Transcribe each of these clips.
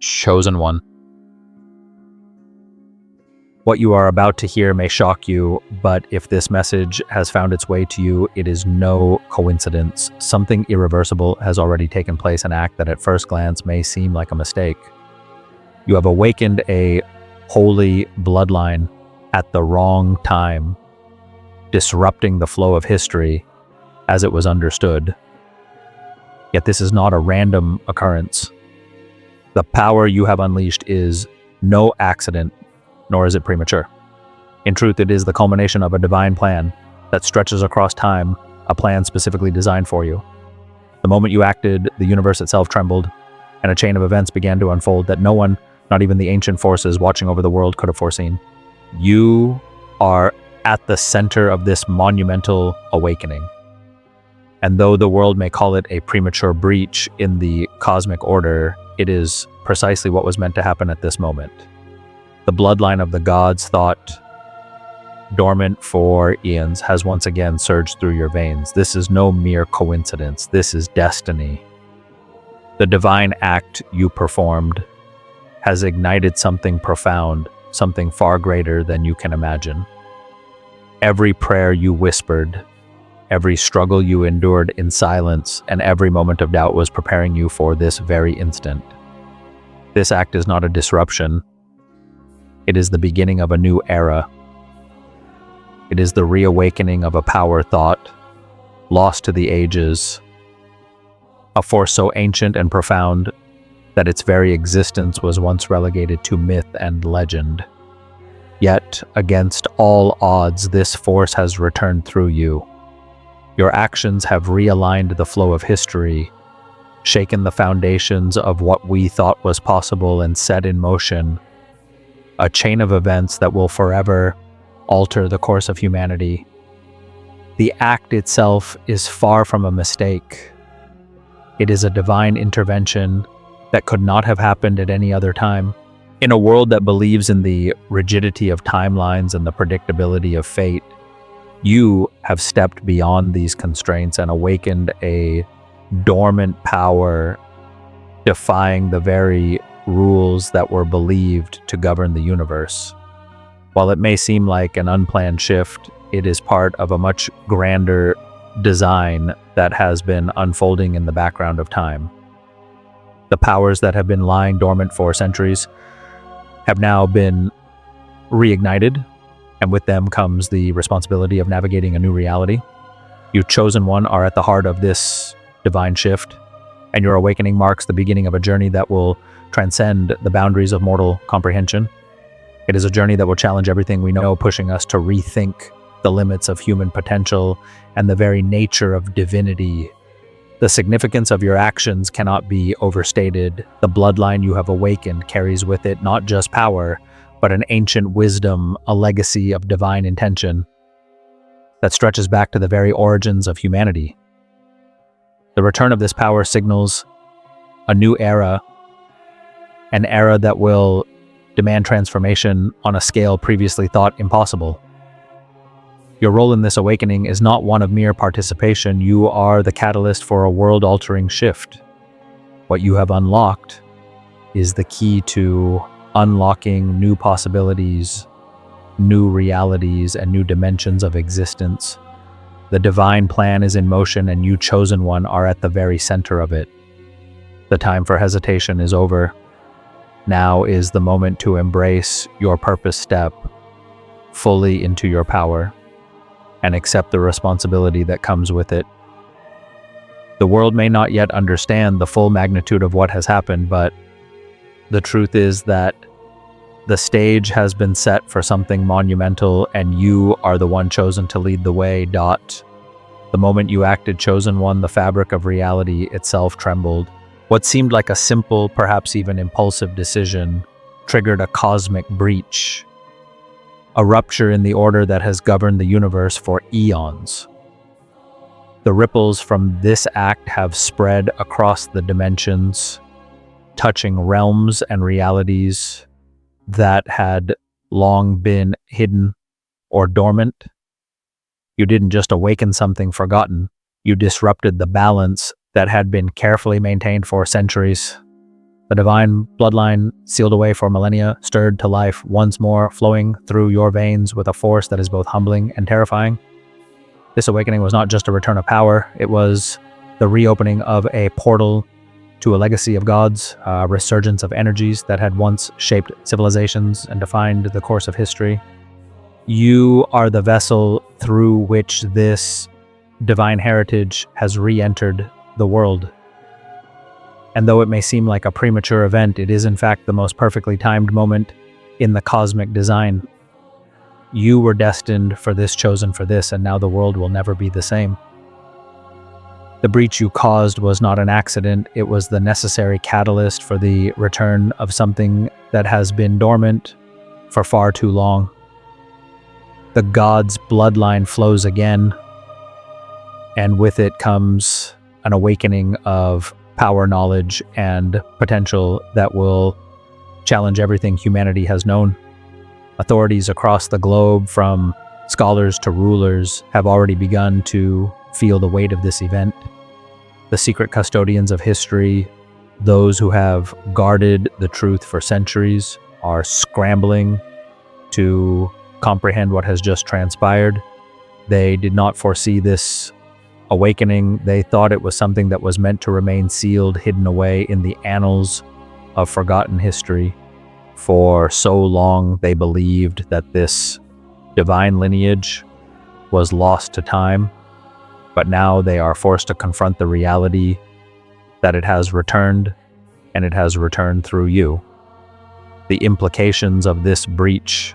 Chosen One. What you are about to hear may shock you, but if this message has found its way to you, it is no coincidence. Something irreversible has already taken place, an act that at first glance may seem like a mistake. You have awakened a holy bloodline at the wrong time, disrupting the flow of history as it was understood. Yet this is not a random occurrence. The power you have unleashed is no accident, nor is it premature. In truth, it is the culmination of a divine plan that stretches across time, a plan specifically designed for you. The moment you acted, the universe itself trembled, and a chain of events began to unfold that no one, not even the ancient forces watching over the world, could have foreseen. You are at the center of this monumental awakening. And though the world may call it a premature breach in the cosmic order, it is precisely what was meant to happen at this moment. The bloodline of the gods, thought dormant for eons, has once again surged through your veins. This is no mere coincidence. This is destiny. The divine act you performed has ignited something profound, something far greater than you can imagine. Every prayer you whispered, every struggle you endured in silence, and every moment of doubt was preparing you for this very instant. This act is not a disruption. It is the beginning of a new era. It is the reawakening of a power thought, lost to the ages, a force so ancient and profound that its very existence was once relegated to myth and legend. Yet, against all odds, this force has returned through you. Your actions have realigned the flow of history, shaken the foundations of what we thought was possible, and set in motion a chain of events that will forever alter the course of humanity. The act itself is far from a mistake. It is a divine intervention that could not have happened at any other time. In a world that believes in the rigidity of timelines and the predictability of fate, you have stepped beyond these constraints and awakened a dormant power, defying the very rules that were believed to govern the universe. While it may seem like an unplanned shift, it is part of a much grander design that has been unfolding in the background of time. The powers that have been lying dormant for centuries have now been reignited, and with them comes the responsibility of navigating a new reality. You chosen one are at the heart of this divine shift, and your awakening marks the beginning of a journey that will transcend the boundaries of mortal comprehension. It is a journey that will challenge everything we know, pushing us to rethink the limits of human potential and the very nature of divinity. The significance of your actions cannot be overstated. The bloodline you have awakened carries with it not just power, but an ancient wisdom, a legacy of divine intention that stretches back to the very origins of humanity. The return of this power signals a new era, an era that will demand transformation on a scale previously thought impossible. Your role in this awakening is not one of mere participation. You are the catalyst for a world-altering shift. What you have unlocked is the key to unlocking new possibilities, new realities, and new dimensions of existence. The divine plan is in motion, and you chosen one are at the very center of it. The time for hesitation is over. Now is the moment to embrace your purpose, step fully into your power, and accept the responsibility that comes with it. The world may not yet understand the full magnitude of what has happened, but the truth is that the stage has been set for something monumental, and you are the one chosen to lead the way. The moment you acted, chosen one, the fabric of reality itself trembled. What seemed like a simple, perhaps even impulsive decision triggered a cosmic breach, a rupture in the order that has governed the universe for eons. The ripples from this act have spread across the dimensions, touching realms and realities that had long been hidden or dormant. You didn't just awaken something forgotten, you disrupted the balance that had been carefully maintained for centuries. The divine bloodline, sealed away for millennia, stirred to life once more, flowing through your veins with a force that is both humbling and terrifying. This awakening was not just a return of power, it was the reopening of a portal to a legacy of gods, a resurgence of energies that had once shaped civilizations and defined the course of history. You are the vessel through which this divine heritage has re-entered the world. And though it may seem like a premature event, it is in fact the most perfectly timed moment in the cosmic design. You were destined for this, chosen for this, and now the world will never be the same. The breach you caused was not an accident, it was the necessary catalyst for the return of something that has been dormant for far too long. The god's bloodline flows again, and with it comes an awakening of power, knowledge, and potential that will challenge everything humanity has known. Authorities across the globe, from scholars to rulers, have already begun to feel the weight of this event. The secret custodians of history, those who have guarded the truth for centuries, are scrambling to comprehend what has just transpired. They did not foresee this awakening. They thought it was something that was meant to remain sealed, hidden away in the annals of forgotten history. For so long, they believed that this divine lineage was lost to time, but now they are forced to confront the reality that it has returned, and it has returned through you. The implications of this breach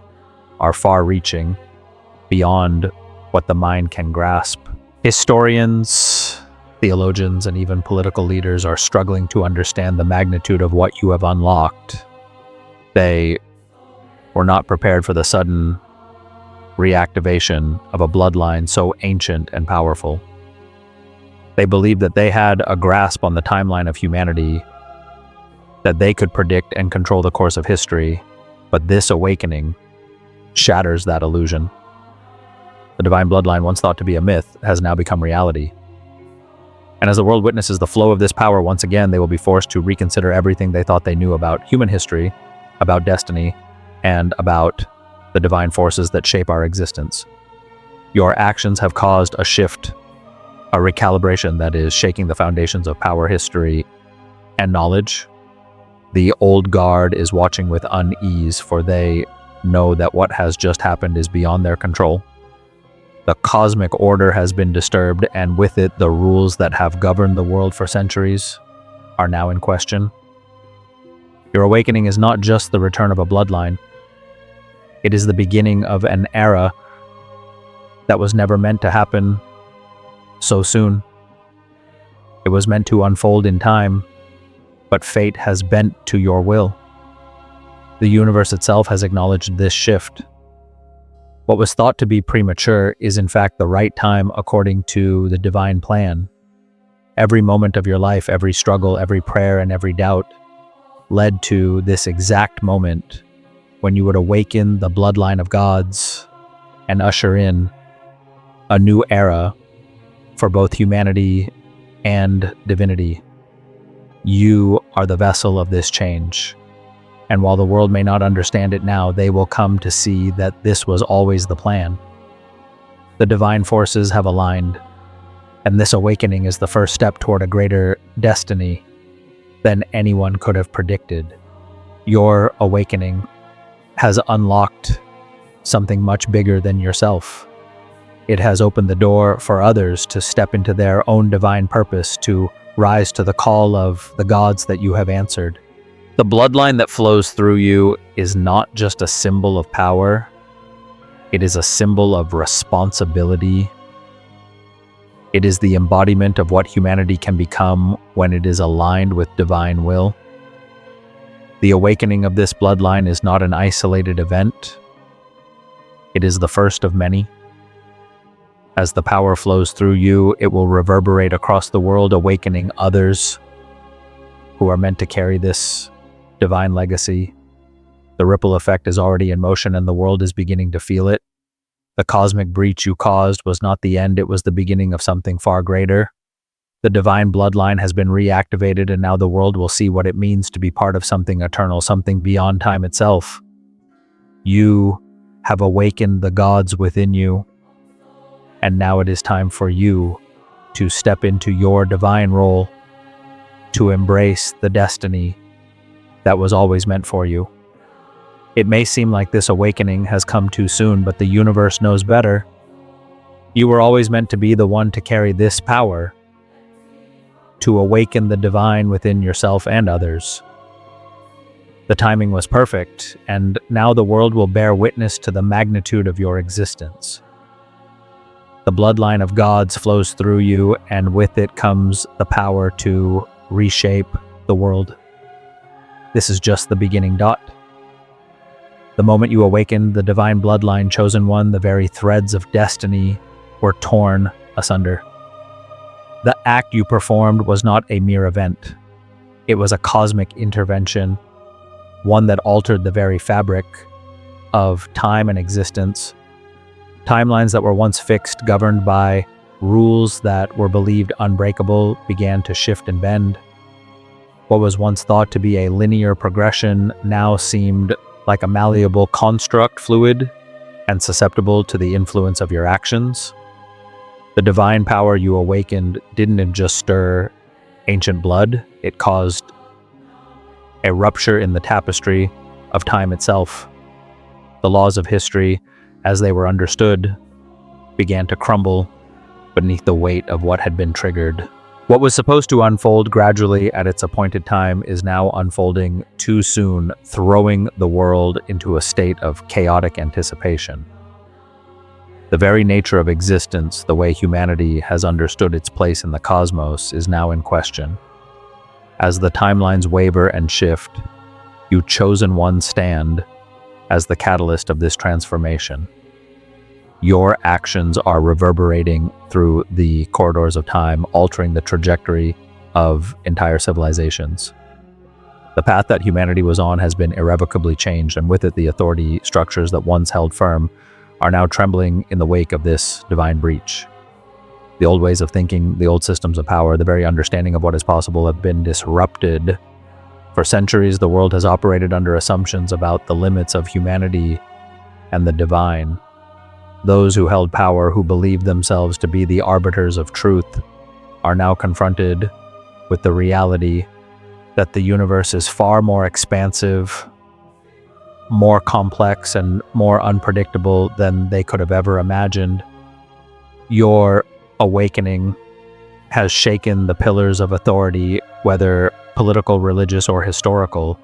are far-reaching, beyond what the mind can grasp. Historians, theologians, and even political leaders are struggling to understand the magnitude of what you have unlocked. They were not prepared for the sudden reactivation of a bloodline so ancient and powerful. They believed that they had a grasp on the timeline of humanity, that they could predict and control the course of history, but this awakening shatters that illusion. The divine bloodline, once thought to be a myth, has now become reality. And as the world witnesses the flow of this power once again, they will be forced to reconsider everything they thought they knew about human history, about destiny, and about the divine forces that shape our existence. Your actions have caused a shift, a recalibration that is shaking the foundations of power, history, and knowledge. The old guard is watching with unease, for they know that what has just happened is beyond their control. The cosmic order has been disturbed, and with it, the rules that have governed the world for centuries are now in question. Your awakening is not just the return of a bloodline. It is the beginning of an era that was never meant to happen so soon. It was meant to unfold in time, but fate has bent to your will. The universe itself has acknowledged this shift. What was thought to be premature is in fact the right time according to the divine plan. Every moment of your life, every struggle, every prayer, and every doubt led to this exact moment when you would awaken the bloodline of gods and usher in a new era for both humanity and divinity. You are the vessel of this change. And while the world may not understand it now, they will come to see that this was always the plan. The divine forces have aligned, and this awakening is the first step toward a greater destiny than anyone could have predicted. Your awakening has unlocked something much bigger than yourself. It has opened the door for others to step into their own divine purpose, to rise to the call of the gods that you have answered. The bloodline that flows through you is not just a symbol of power, it is a symbol of responsibility. It is the embodiment of what humanity can become when it is aligned with divine will. The awakening of this bloodline is not an isolated event. It is the first of many. As the power flows through you, it will reverberate across the world, awakening others who are meant to carry this divine legacy. The ripple effect is already in motion, and the world is beginning to feel it. The cosmic breach you caused was not the end, it was the beginning of something far greater. The divine bloodline has been reactivated, and now the world will see what it means to be part of something eternal, something beyond time itself. You have awakened the gods within you, and now it is time for you to step into your divine role, to embrace the destiny that was always meant for you. It may seem like this awakening has come too soon, but the universe knows better. You were always meant to be the one to carry this power, to awaken the divine within yourself and others. The timing was perfect, and now the world will bear witness to the magnitude of your existence. The bloodline of gods flows through you, and with it comes the power to reshape the world. This is just the beginning. The moment you awakened the divine bloodline, chosen one, the very threads of destiny were torn asunder. The act you performed was not a mere event. It was a cosmic intervention, one that altered the very fabric of time and existence. Timelines that were once fixed, governed by rules that were believed unbreakable, began to shift and bend. What was once thought to be a linear progression now seemed like a malleable construct, fluid and susceptible to the influence of your actions. The divine power you awakened didn't just stir ancient blood, it caused a rupture in the tapestry of time itself. The laws of history, as they were understood, began to crumble beneath the weight of what had been triggered. What was supposed to unfold gradually at its appointed time is now unfolding too soon, throwing the world into a state of chaotic anticipation. The very nature of existence, the way humanity has understood its place in the cosmos, is now in question. As the timelines waver and shift, you chosen one stand as the catalyst of this transformation. Your actions are reverberating through the corridors of time, altering the trajectory of entire civilizations. The path that humanity was on has been irrevocably changed, and with it the authority structures that once held firm are now trembling in the wake of this divine breach. The old ways of thinking, the old systems of power, the very understanding of what is possible have been disrupted. For centuries, the world has operated under assumptions about the limits of humanity and the divine. Those who held power, who believed themselves to be the arbiters of truth, are now confronted with the reality that the universe is far more expansive, more complex, and more unpredictable than they could have ever imagined. Your awakening has shaken the pillars of authority, whether political, religious, or historical.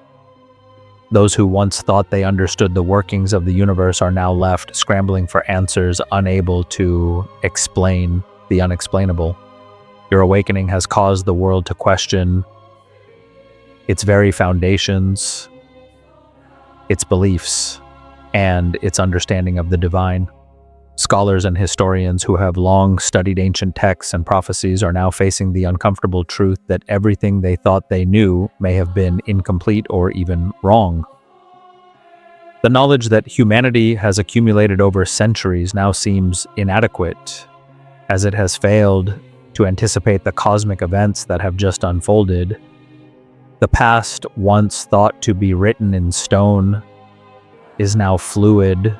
Those who once thought they understood the workings of the universe are now left scrambling for answers, unable to explain the unexplainable. Your awakening has caused the world to question its very foundations, its beliefs, and its understanding of the divine. Scholars and historians who have long studied ancient texts and prophecies are now facing the uncomfortable truth that everything they thought they knew may have been incomplete or even wrong. The knowledge that humanity has accumulated over centuries now seems inadequate, as it has failed to anticipate the cosmic events that have just unfolded. The past, once thought to be written in stone, is now fluid,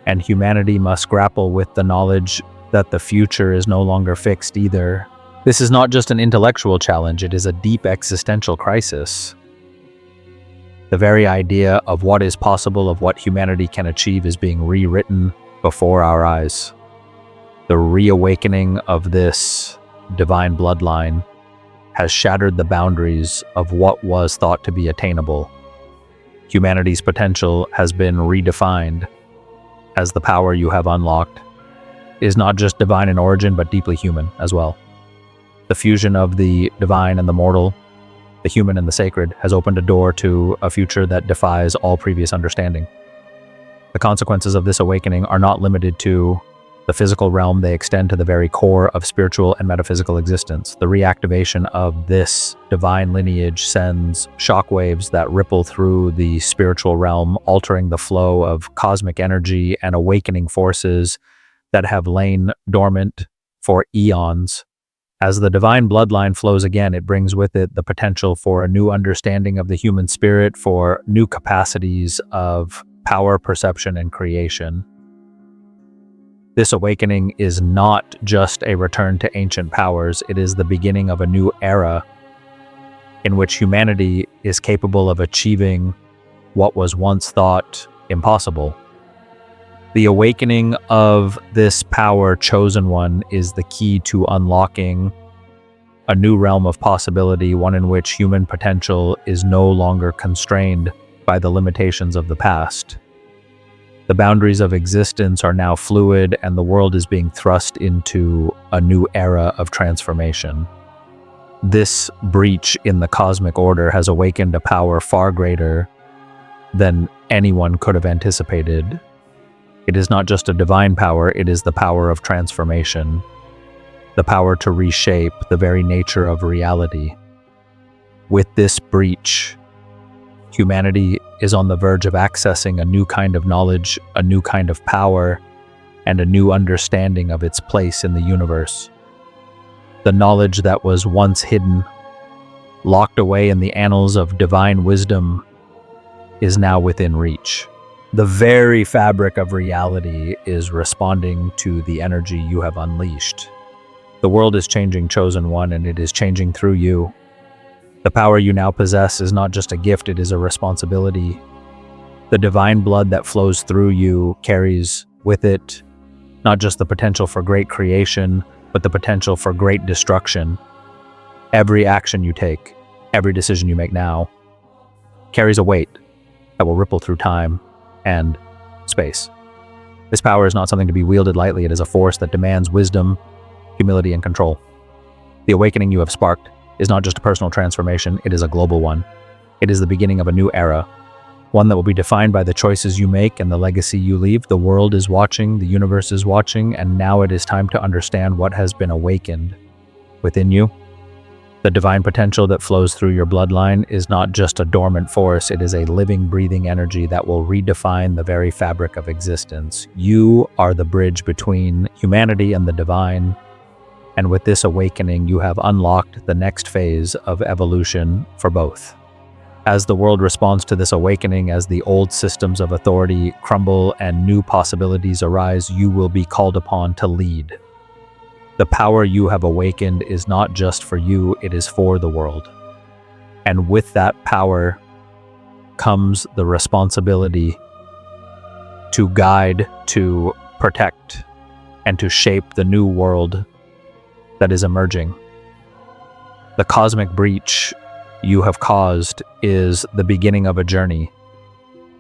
and humanity must grapple with the knowledge that the future is no longer fixed either. This is not just an intellectual challenge, it is a deep existential crisis. The very idea of what is possible, of what humanity can achieve, is being rewritten before our eyes. The reawakening of this divine bloodline has shattered the boundaries of what was thought to be attainable. Humanity's potential has been redefined, as the power you have unlocked is not just divine in origin, but deeply human as well. The fusion of the divine and the mortal, the human and the sacred, has opened a door to a future that defies all previous understanding. The consequences of this awakening are not limited to the physical realm, they extend to the very core of spiritual and metaphysical existence. The reactivation of this divine lineage sends shockwaves that ripple through the spiritual realm, altering the flow of cosmic energy and awakening forces that have lain dormant for eons As the divine bloodline flows again, it brings with it the potential for a new understanding of the human spirit, for new capacities of power, perception, and creation. This awakening is not just a return to ancient powers, it is the beginning of a new era in which humanity is capable of achieving what was once thought impossible. The awakening of this power, chosen one, is the key to unlocking a new realm of possibility, one in which human potential is no longer constrained by the limitations of the past. The boundaries of existence are now fluid, and the world is being thrust into a new era of transformation. This breach in the cosmic order has awakened a power far greater than anyone could have anticipated. It is not just a divine power, it is the power of transformation, the power to reshape the very nature of reality. With this breach, humanity is on the verge of accessing a new kind of knowledge, a new kind of power, and a new understanding of its place in the universe. The knowledge that was once hidden, locked away in the annals of divine wisdom, is now within reach. The very fabric of reality is responding to the energy you have unleashed. The world is changing, chosen one, and it is changing through you. The power you now possess is not just a gift, it is a responsibility. The divine blood that flows through you carries with it not just the potential for great creation, but the potential for great destruction. Every action you take, every decision you make now, carries a weight that will ripple through time and space. This power is not something to be wielded lightly, it is a force that demands wisdom, humility, and control. The awakening you have sparked is not just a personal transformation, it is a global one. It is the beginning of a new era, one that will be defined by the choices you make and the legacy you leave. The world is watching, the universe is watching, and now it is time to understand what has been awakened within you. The divine potential that flows through your bloodline is not just a dormant force, it is a living, breathing energy that will redefine the very fabric of existence. You are the bridge between humanity and the divine, and with this awakening, you have unlocked the next phase of evolution for both. As the world responds to this awakening, as the old systems of authority crumble and new possibilities arise, you will be called upon to lead. The power you have awakened is not just for you, it is for the world. And with that power comes the responsibility to guide, to protect, and to shape the new world that is emerging. The cosmic breach you have caused is the beginning of a journey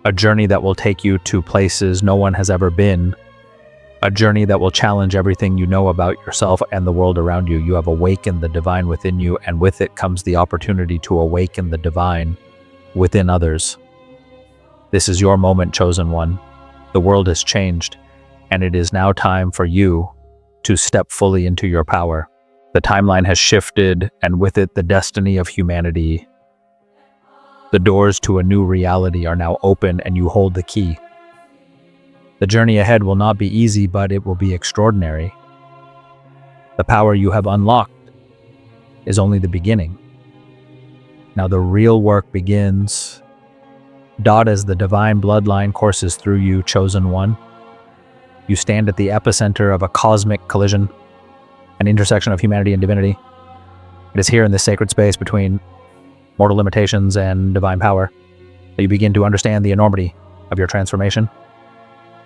that will take you to places no one has ever been, a journey that will challenge everything you know about yourself and the world around you. You have awakened the divine within you, and with it comes the opportunity to awaken the divine within others. This is your moment, chosen one. The world has changed, and it is now time for you to step fully into your power. The timeline has shifted, and with it, the destiny of humanity. The doors to a new reality are now open, and you hold the key. The journey ahead will not be easy, but it will be extraordinary. The power you have unlocked is only the beginning. Now the real work begins. As the divine bloodline courses through you, chosen one, you stand at the epicenter of a cosmic collision, an intersection of humanity and divinity. It is here in this sacred space between mortal limitations and divine power that you begin to understand the enormity of your transformation.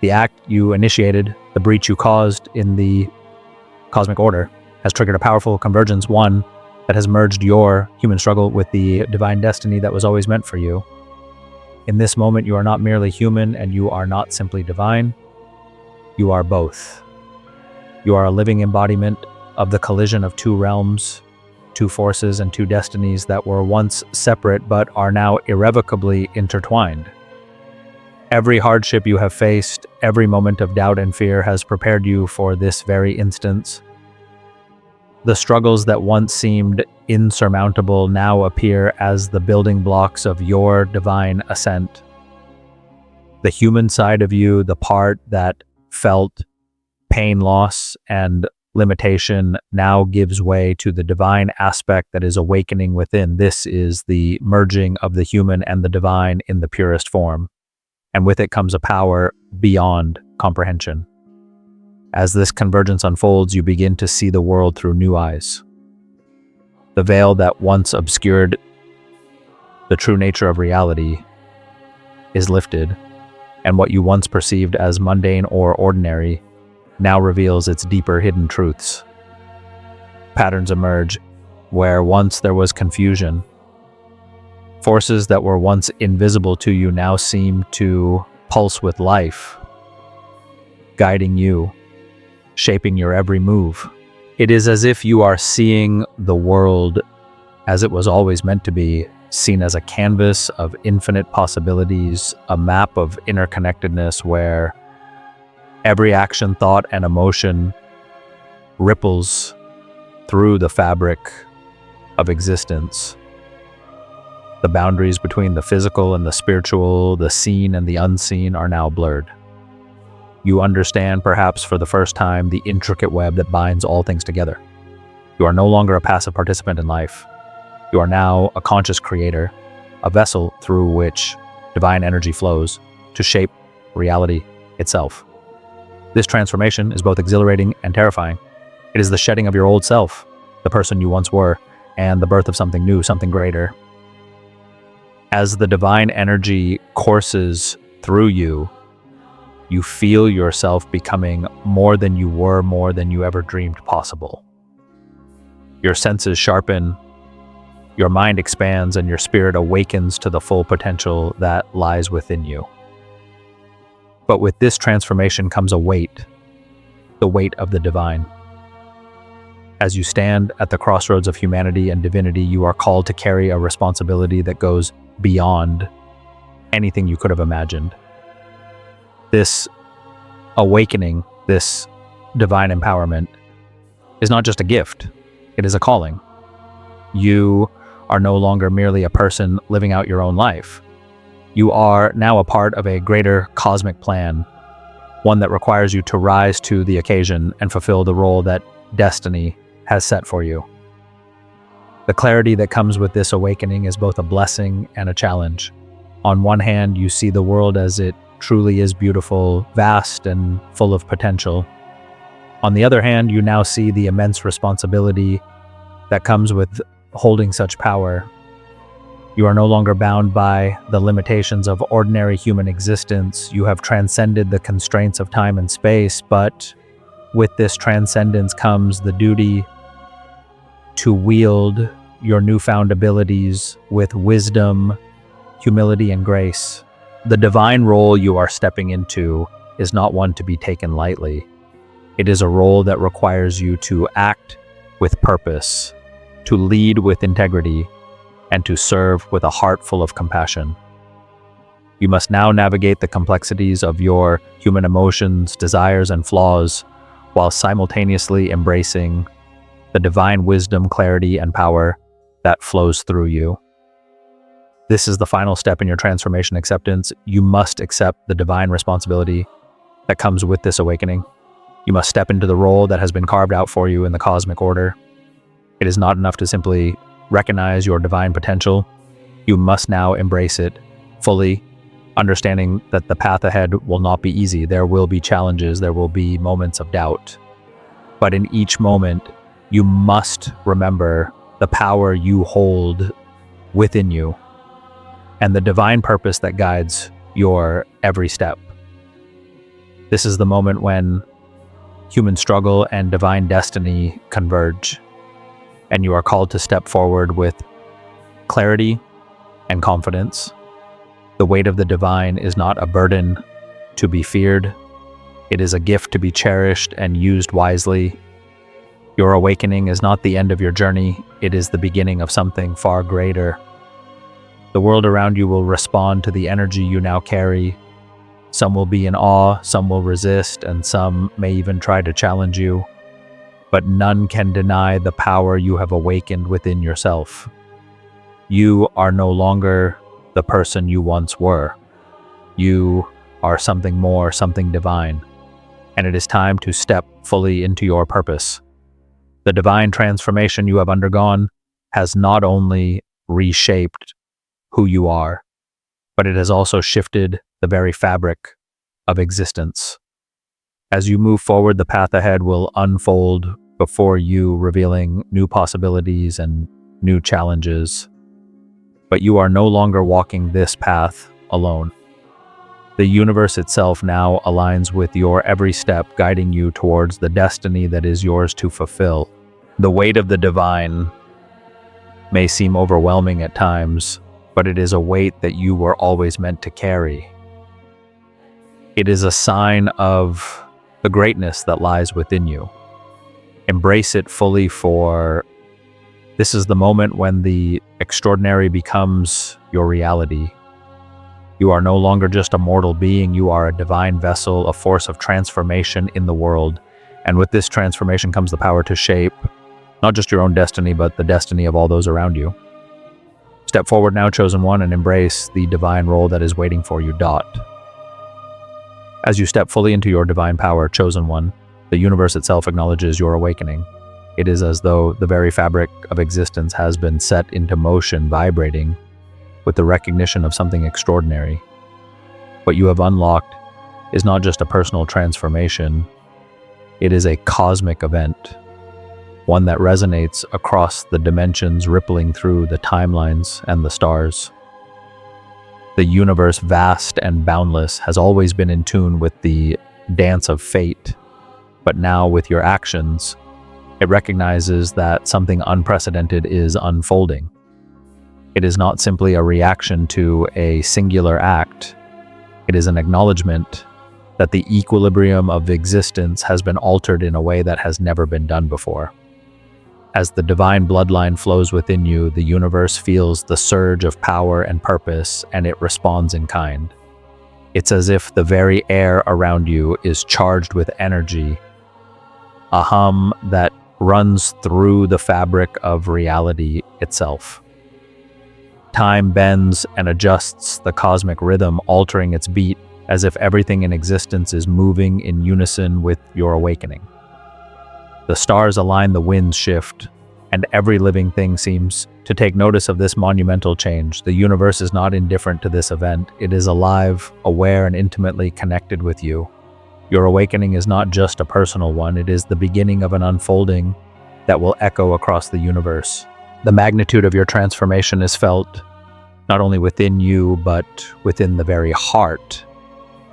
The act you initiated, the breach you caused in the cosmic order, has triggered a powerful convergence, one that has merged your human struggle with the divine destiny that was always meant for you. In this moment, you are not merely human, and you are not simply divine. You are both. You are a living embodiment of the collision of two realms, two forces, and two destinies that were once separate but are now irrevocably intertwined. Every hardship you have faced, every moment of doubt and fear has prepared you for this very instance. The struggles that once seemed insurmountable now appear as the building blocks of your divine ascent. The human side of you, the part that felt pain, loss, and limitation now gives way to the divine aspect that is awakening within. This is the merging of the human and the divine in the purest form, and with it comes a power beyond comprehension. As this convergence unfolds, you begin to see the world through new eyes. The veil that once obscured the true nature of reality is lifted, and what you once perceived as mundane or ordinary now reveals its deeper hidden truths. Patterns emerge where once there was confusion. Forces that were once invisible to you now seem to pulse with life, guiding you, shaping your every move. It is as if you are seeing the world as it was always meant to be, seen as a canvas of infinite possibilities, a map of interconnectedness where every action, thought, and emotion ripples through the fabric of existence. The boundaries between the physical and the spiritual, the seen and the unseen are now blurred. You understand, perhaps for the first time, the intricate web that binds all things together. You are no longer a passive participant in life. You are now a conscious creator, a vessel through which divine energy flows to shape reality itself. This transformation is both exhilarating and terrifying. It is the shedding of your old self, the person you once were, and the birth of something new, something greater. As the divine energy courses through you, you feel yourself becoming more than you were, more than you ever dreamed possible. Your senses sharpen, your mind expands, and your spirit awakens to the full potential that lies within you. But with this transformation comes a weight, the weight of the divine. As you stand at the crossroads of humanity and divinity, you are called to carry a responsibility that goes beyond anything you could have imagined. This awakening, this divine empowerment, is not just a gift, it is a calling. You are no longer merely a person living out your own life. You are now a part of a greater cosmic plan, one that requires you to rise to the occasion and fulfill the role that destiny has set for you. The clarity that comes with this awakening is both a blessing and a challenge. On one hand, you see the world as it truly is beautiful, vast, and full of potential. On the other hand, you now see the immense responsibility that comes with holding such power. You are no longer bound by the limitations of ordinary human existence. You have transcended the constraints of time and space, but with this transcendence comes the duty to wield your newfound abilities with wisdom, humility, and grace. The divine role you are stepping into is not one to be taken lightly. It is a role that requires you to act with purpose, to lead with integrity, and to serve with a heart full of compassion. You must now navigate the complexities of your human emotions, desires, and flaws, while simultaneously embracing the divine wisdom, clarity, and power that flows through you. This is the final step in your transformation acceptance. You must accept the divine responsibility that comes with this awakening. You must step into the role that has been carved out for you in the cosmic order. It is not enough to simply recognize your divine potential. You must now embrace it fully, understanding that the path ahead will not be easy. There will be challenges, there will be moments of doubt. But in each moment, you must remember the power you hold within you and the divine purpose that guides your every step. This is the moment when human struggle and divine destiny converge, and you are called to step forward with clarity and confidence. The weight of the divine is not a burden to be feared. It is a gift to be cherished and used wisely. Your awakening is not the end of your journey. It is the beginning of something far greater. The world around you will respond to the energy you now carry. Some will be in awe, some will resist, and some may even try to challenge you. But none can deny the power you have awakened within yourself. You are no longer the person you once were. You are something more, something divine. and it is time to step fully into your purpose. The divine transformation you have undergone has not only reshaped who you are, but it has also shifted the very fabric of existence. As you move forward, the path ahead will unfold before you, revealing new possibilities and new challenges. But you are no longer walking this path alone. The universe itself now aligns with your every step, guiding you towards the destiny that is yours to fulfill. The weight of the divine may seem overwhelming at times, but it is a weight that you were always meant to carry. It is a sign of the greatness that lies within you. Embrace it fully, for this is the moment when the extraordinary becomes your reality. You are no longer just a mortal being, you are a divine vessel, a force of transformation in the world. And with this transformation comes the power to shape not just your own destiny, but the destiny of all those around you. Step forward now, chosen one, and embrace the divine role that is waiting for you. As you step fully into your divine power, chosen one, the universe itself acknowledges your awakening. It is as though the very fabric of existence has been set into motion, vibrating with the recognition of something extraordinary. What you have unlocked is not just a personal transformation, it is a cosmic event, one that resonates across the dimensions, rippling through the timelines and the stars. The universe, vast and boundless, has always been in tune with the dance of fate, but now with your actions, it recognizes that something unprecedented is unfolding. It is not simply a reaction to a singular act. It is an acknowledgement that the equilibrium of existence has been altered in a way that has never been done before. As the divine bloodline flows within you, the universe feels the surge of power and purpose, and it responds in kind. It's as if the very air around you is charged with energy, a hum that runs through the fabric of reality itself. Time bends and adjusts the cosmic rhythm, altering its beat, as if everything in existence is moving in unison with your awakening. The stars align, the winds shift, and every living thing seems to take notice of this monumental change. The universe is not indifferent to this event. It is alive, aware, and intimately connected with you. Your awakening is not just a personal one, it is the beginning of an unfolding that will echo across the universe. The magnitude of your transformation is felt not only within you, but within the very heart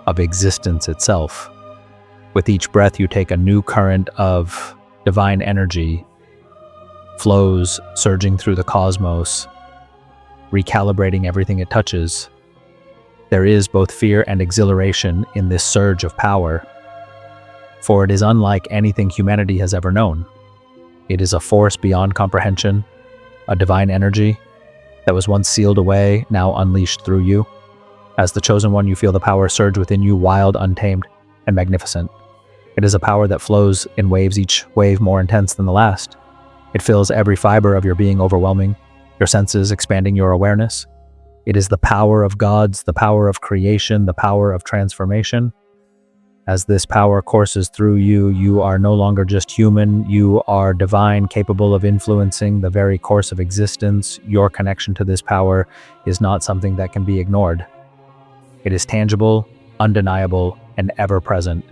of existence itself. With each breath, you take a new current of divine energy, flows surging through the cosmos, recalibrating everything it touches. There is both fear and exhilaration in this surge of power, for it is unlike anything humanity has ever known. It is a force beyond comprehension, a divine energy that was once sealed away, now unleashed through you. As the chosen one, you feel the power surge within you, wild, untamed, and magnificent. It is a power that flows in waves, each wave more intense than the last. It fills every fiber of your being, overwhelming your senses, expanding your awareness. It is the power of gods, the power of creation, the power of transformation. As this power courses through you, you are no longer just human, you are divine, capable of influencing the very course of existence. Your connection to this power is not something that can be ignored. It is tangible, undeniable, and ever-present.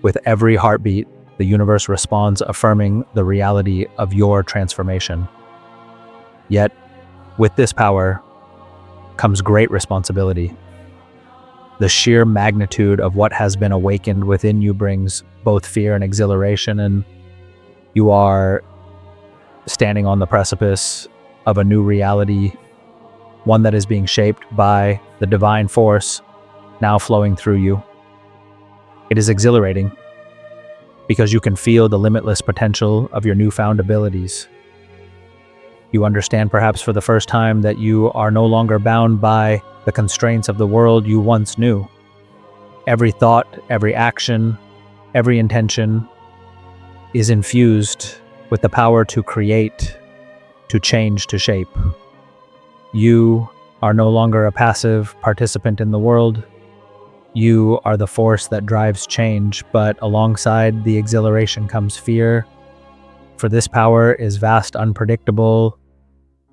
With every heartbeat, the universe responds, affirming the reality of your transformation. Yet, with this power comes great responsibility. The sheer magnitude of what has been awakened within you brings both fear and exhilaration, and you are standing on the precipice of a new reality, one that is being shaped by the divine force now flowing through you. It is exhilarating because you can feel the limitless potential of your newfound abilities. You understand perhaps for the first time that you are no longer bound by the constraints of the world you once knew. Every thought, every action, every intention is infused with the power to create, to change, to shape. You are no longer a passive participant in the world. You are the force that drives change, but alongside the exhilaration comes fear, for this power is vast, unpredictable,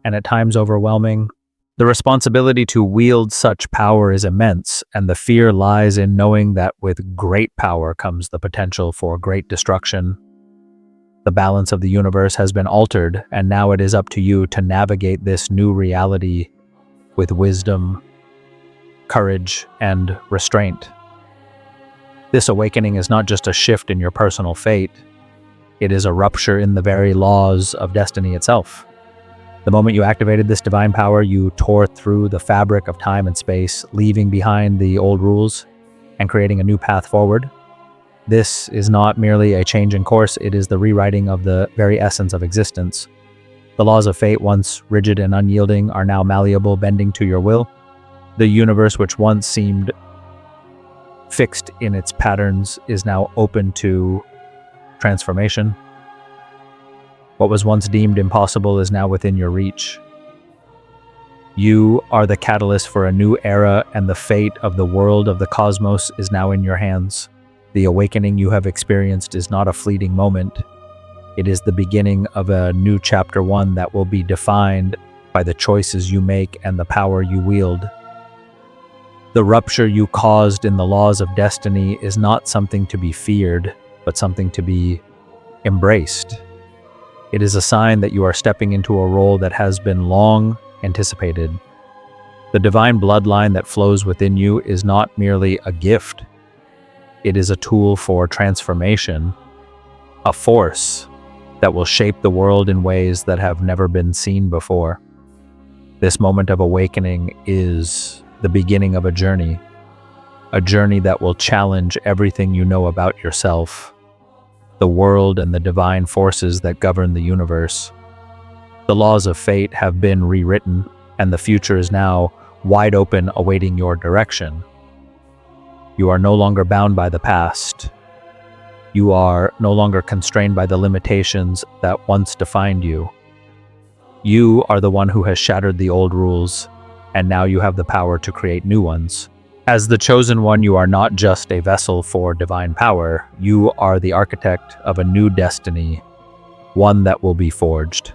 and at times overwhelming. The responsibility to wield such power is immense, and the fear lies in knowing that with great power comes the potential for great destruction. The balance of the universe has been altered, and now it is up to you to navigate this new reality with wisdom, courage, and restraint. This awakening is not just a shift in your personal fate, it is a rupture in the very laws of destiny itself. The moment you activated this divine power, you tore through the fabric of time and space, leaving behind the old rules and creating a new path forward. This is not merely a change in course, it is the rewriting of the very essence of existence. The laws of fate, once rigid and unyielding, are now malleable, bending to your will. The universe, which once seemed fixed in its patterns, is now open to transformation. What was once deemed impossible is now within your reach. You are the catalyst for a new era, and the fate of the world of the cosmos is now in your hands. The awakening you have experienced is not a fleeting moment. It is the beginning of a new chapter 1 that will be defined by the choices you make and the power you wield. The rupture you caused in the laws of destiny is not something to be feared, but something to be embraced. It is a sign that you are stepping into a role that has been long anticipated. The divine bloodline that flows within you is not merely a gift. It is a tool for transformation, a force that will shape the world in ways that have never been seen before. This moment of awakening is the beginning of a journey that will challenge everything you know about yourself, the world, and the divine forces that govern the universe. The laws of fate have been rewritten, and the future is now wide open, awaiting your direction. You are no longer bound by the past. You are no longer constrained by the limitations that once defined you. You are the one who has shattered the old rules, and now you have the power to create new ones. As the chosen one, you are not just a vessel for divine power, you are the architect of a new destiny, one that will be forged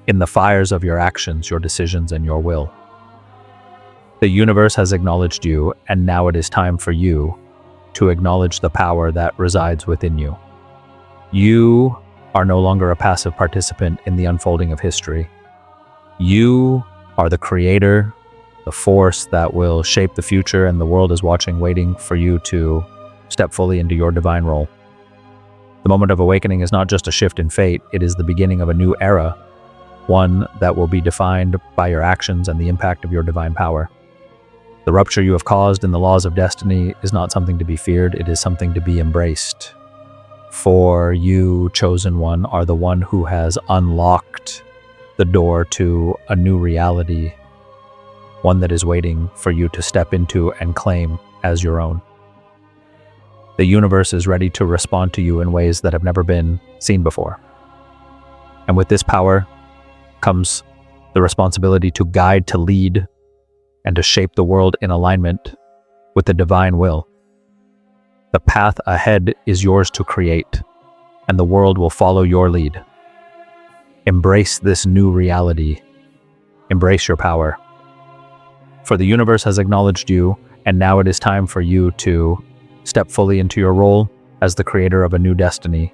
in the fires of your actions, your decisions, and your will. The universe has acknowledged you, and now it is time for you to acknowledge the power that resides within you. You are no longer a passive participant in the unfolding of history. You are the creator, the force that will shape the future, and the world is watching, waiting for you to step fully into your divine role. The moment of awakening is not just a shift in fate, it is the beginning of a new era, one that will be defined by your actions and the impact of your divine power. The rupture you have caused in the laws of destiny is not something to be feared, it is something to be embraced. For you, chosen one, are the one who has unlocked the door to a new reality, one that is waiting for you to step into and claim as your own. The universe is ready to respond to you in ways that have never been seen before. And with this power comes the responsibility to guide, to lead, and to shape the world in alignment with the divine will. The path ahead is yours to create, and the world will follow your lead. Embrace this new reality. Embrace your power. For the universe has acknowledged you, and now it is time for you to step fully into your role as the creator of a new destiny.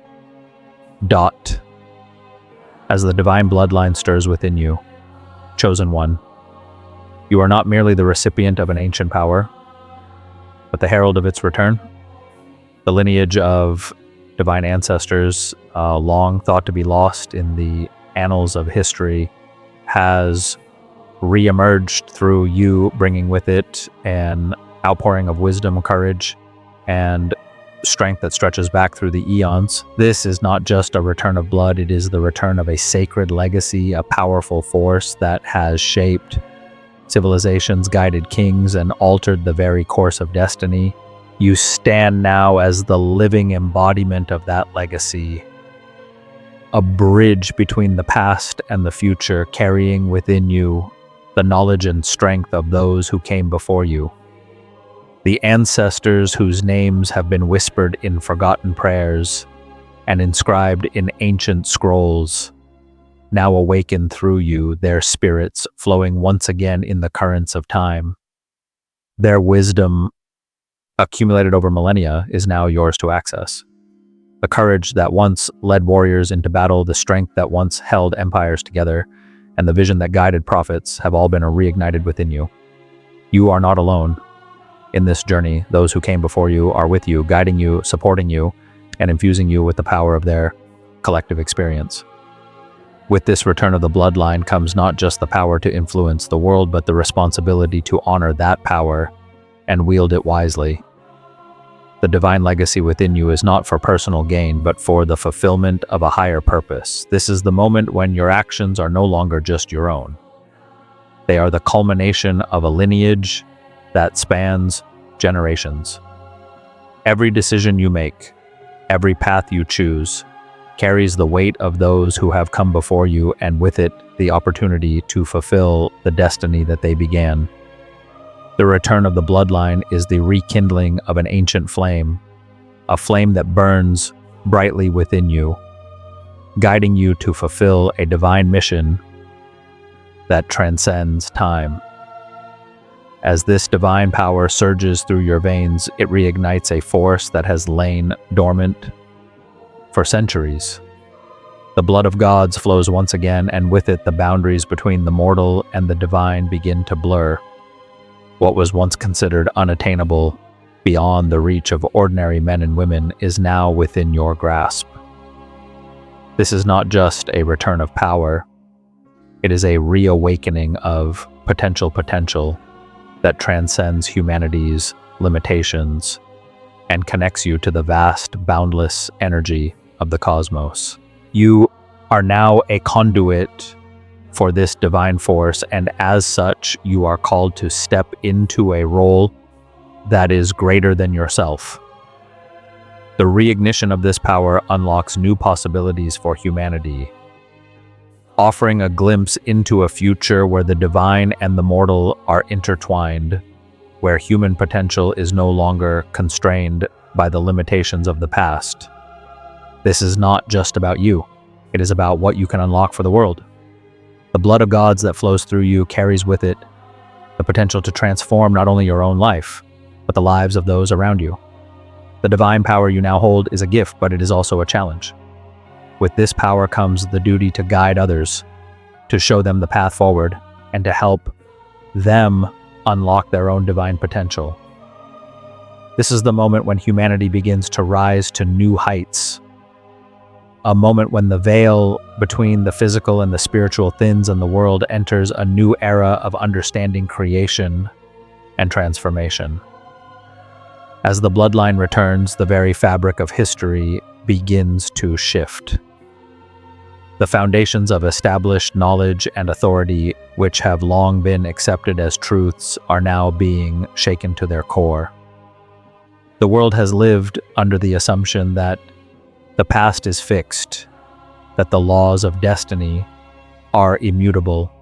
As the divine bloodline stirs within you, chosen one, you are not merely the recipient of an ancient power, but the herald of its return. The lineage of divine ancestors, long thought to be lost in the annals of history, has re-emerged through you, bringing with it an outpouring of wisdom, courage, and strength that stretches back through the eons. This is not just a return of blood, it is the return of a sacred legacy, a powerful force that has shaped civilizations, guided kings, and altered the very course of destiny. You stand now as the living embodiment of that legacy, a bridge between the past and the future, carrying within you the knowledge and strength of those who came before you. The ancestors whose names have been whispered in forgotten prayers and inscribed in ancient scrolls now awaken through you, their spirits flowing once again in the currents of time. Their wisdom, accumulated over millennia, is now yours to access. The courage that once led warriors into battle, the strength that once held empires together, and the vision that guided prophets have all been reignited within you. You are not alone in this journey. Those who came before you are with you, guiding you, supporting you, and infusing you with the power of their collective experience. With this return of the bloodline comes not just the power to influence the world, but the responsibility to honor that power and wield it wisely. The divine legacy within you is not for personal gain, but for the fulfillment of a higher purpose. This is the moment when your actions are no longer just your own. They are the culmination of a lineage that spans generations. Every decision you make, every path you choose, carries the weight of those who have come before you, and with it, the opportunity to fulfill the destiny that they began. The return of the bloodline is the rekindling of an ancient flame, a flame that burns brightly within you, guiding you to fulfill a divine mission that transcends time. As this divine power surges through your veins, it reignites a force that has lain dormant for centuries. The blood of gods flows once again, and with it the boundaries between the mortal and the divine begin to blur. What was once considered unattainable, beyond the reach of ordinary men and women, is now within your grasp. This is not just a return of power, it is a reawakening of potential that transcends humanity's limitations and connects you to the vast, boundless energy of the cosmos. You are now a conduit for this divine force, and as such, you are called to step into a role that is greater than yourself. The reignition of this power unlocks new possibilities for humanity, offering a glimpse into a future where the divine and the mortal are intertwined, where human potential is no longer constrained by the limitations of the past. This is not just about you. It is about what you can unlock for the world. The blood of gods that flows through you carries with it the potential to transform not only your own life, but the lives of those around you. The divine power you now hold is a gift, but it is also a challenge. With this power comes the duty to guide others, to show them the path forward, and to help them unlock their own divine potential. This is the moment when humanity begins to rise to new heights, a moment when the veil between the physical and the spiritual thins, and the world enters a new era of understanding, creation, and transformation. As the bloodline returns, the very fabric of history begins to shift. The foundations of established knowledge and authority, which have long been accepted as truths, are now being shaken to their core. The world has lived under the assumption that the past is fixed, that the laws of destiny are immutable.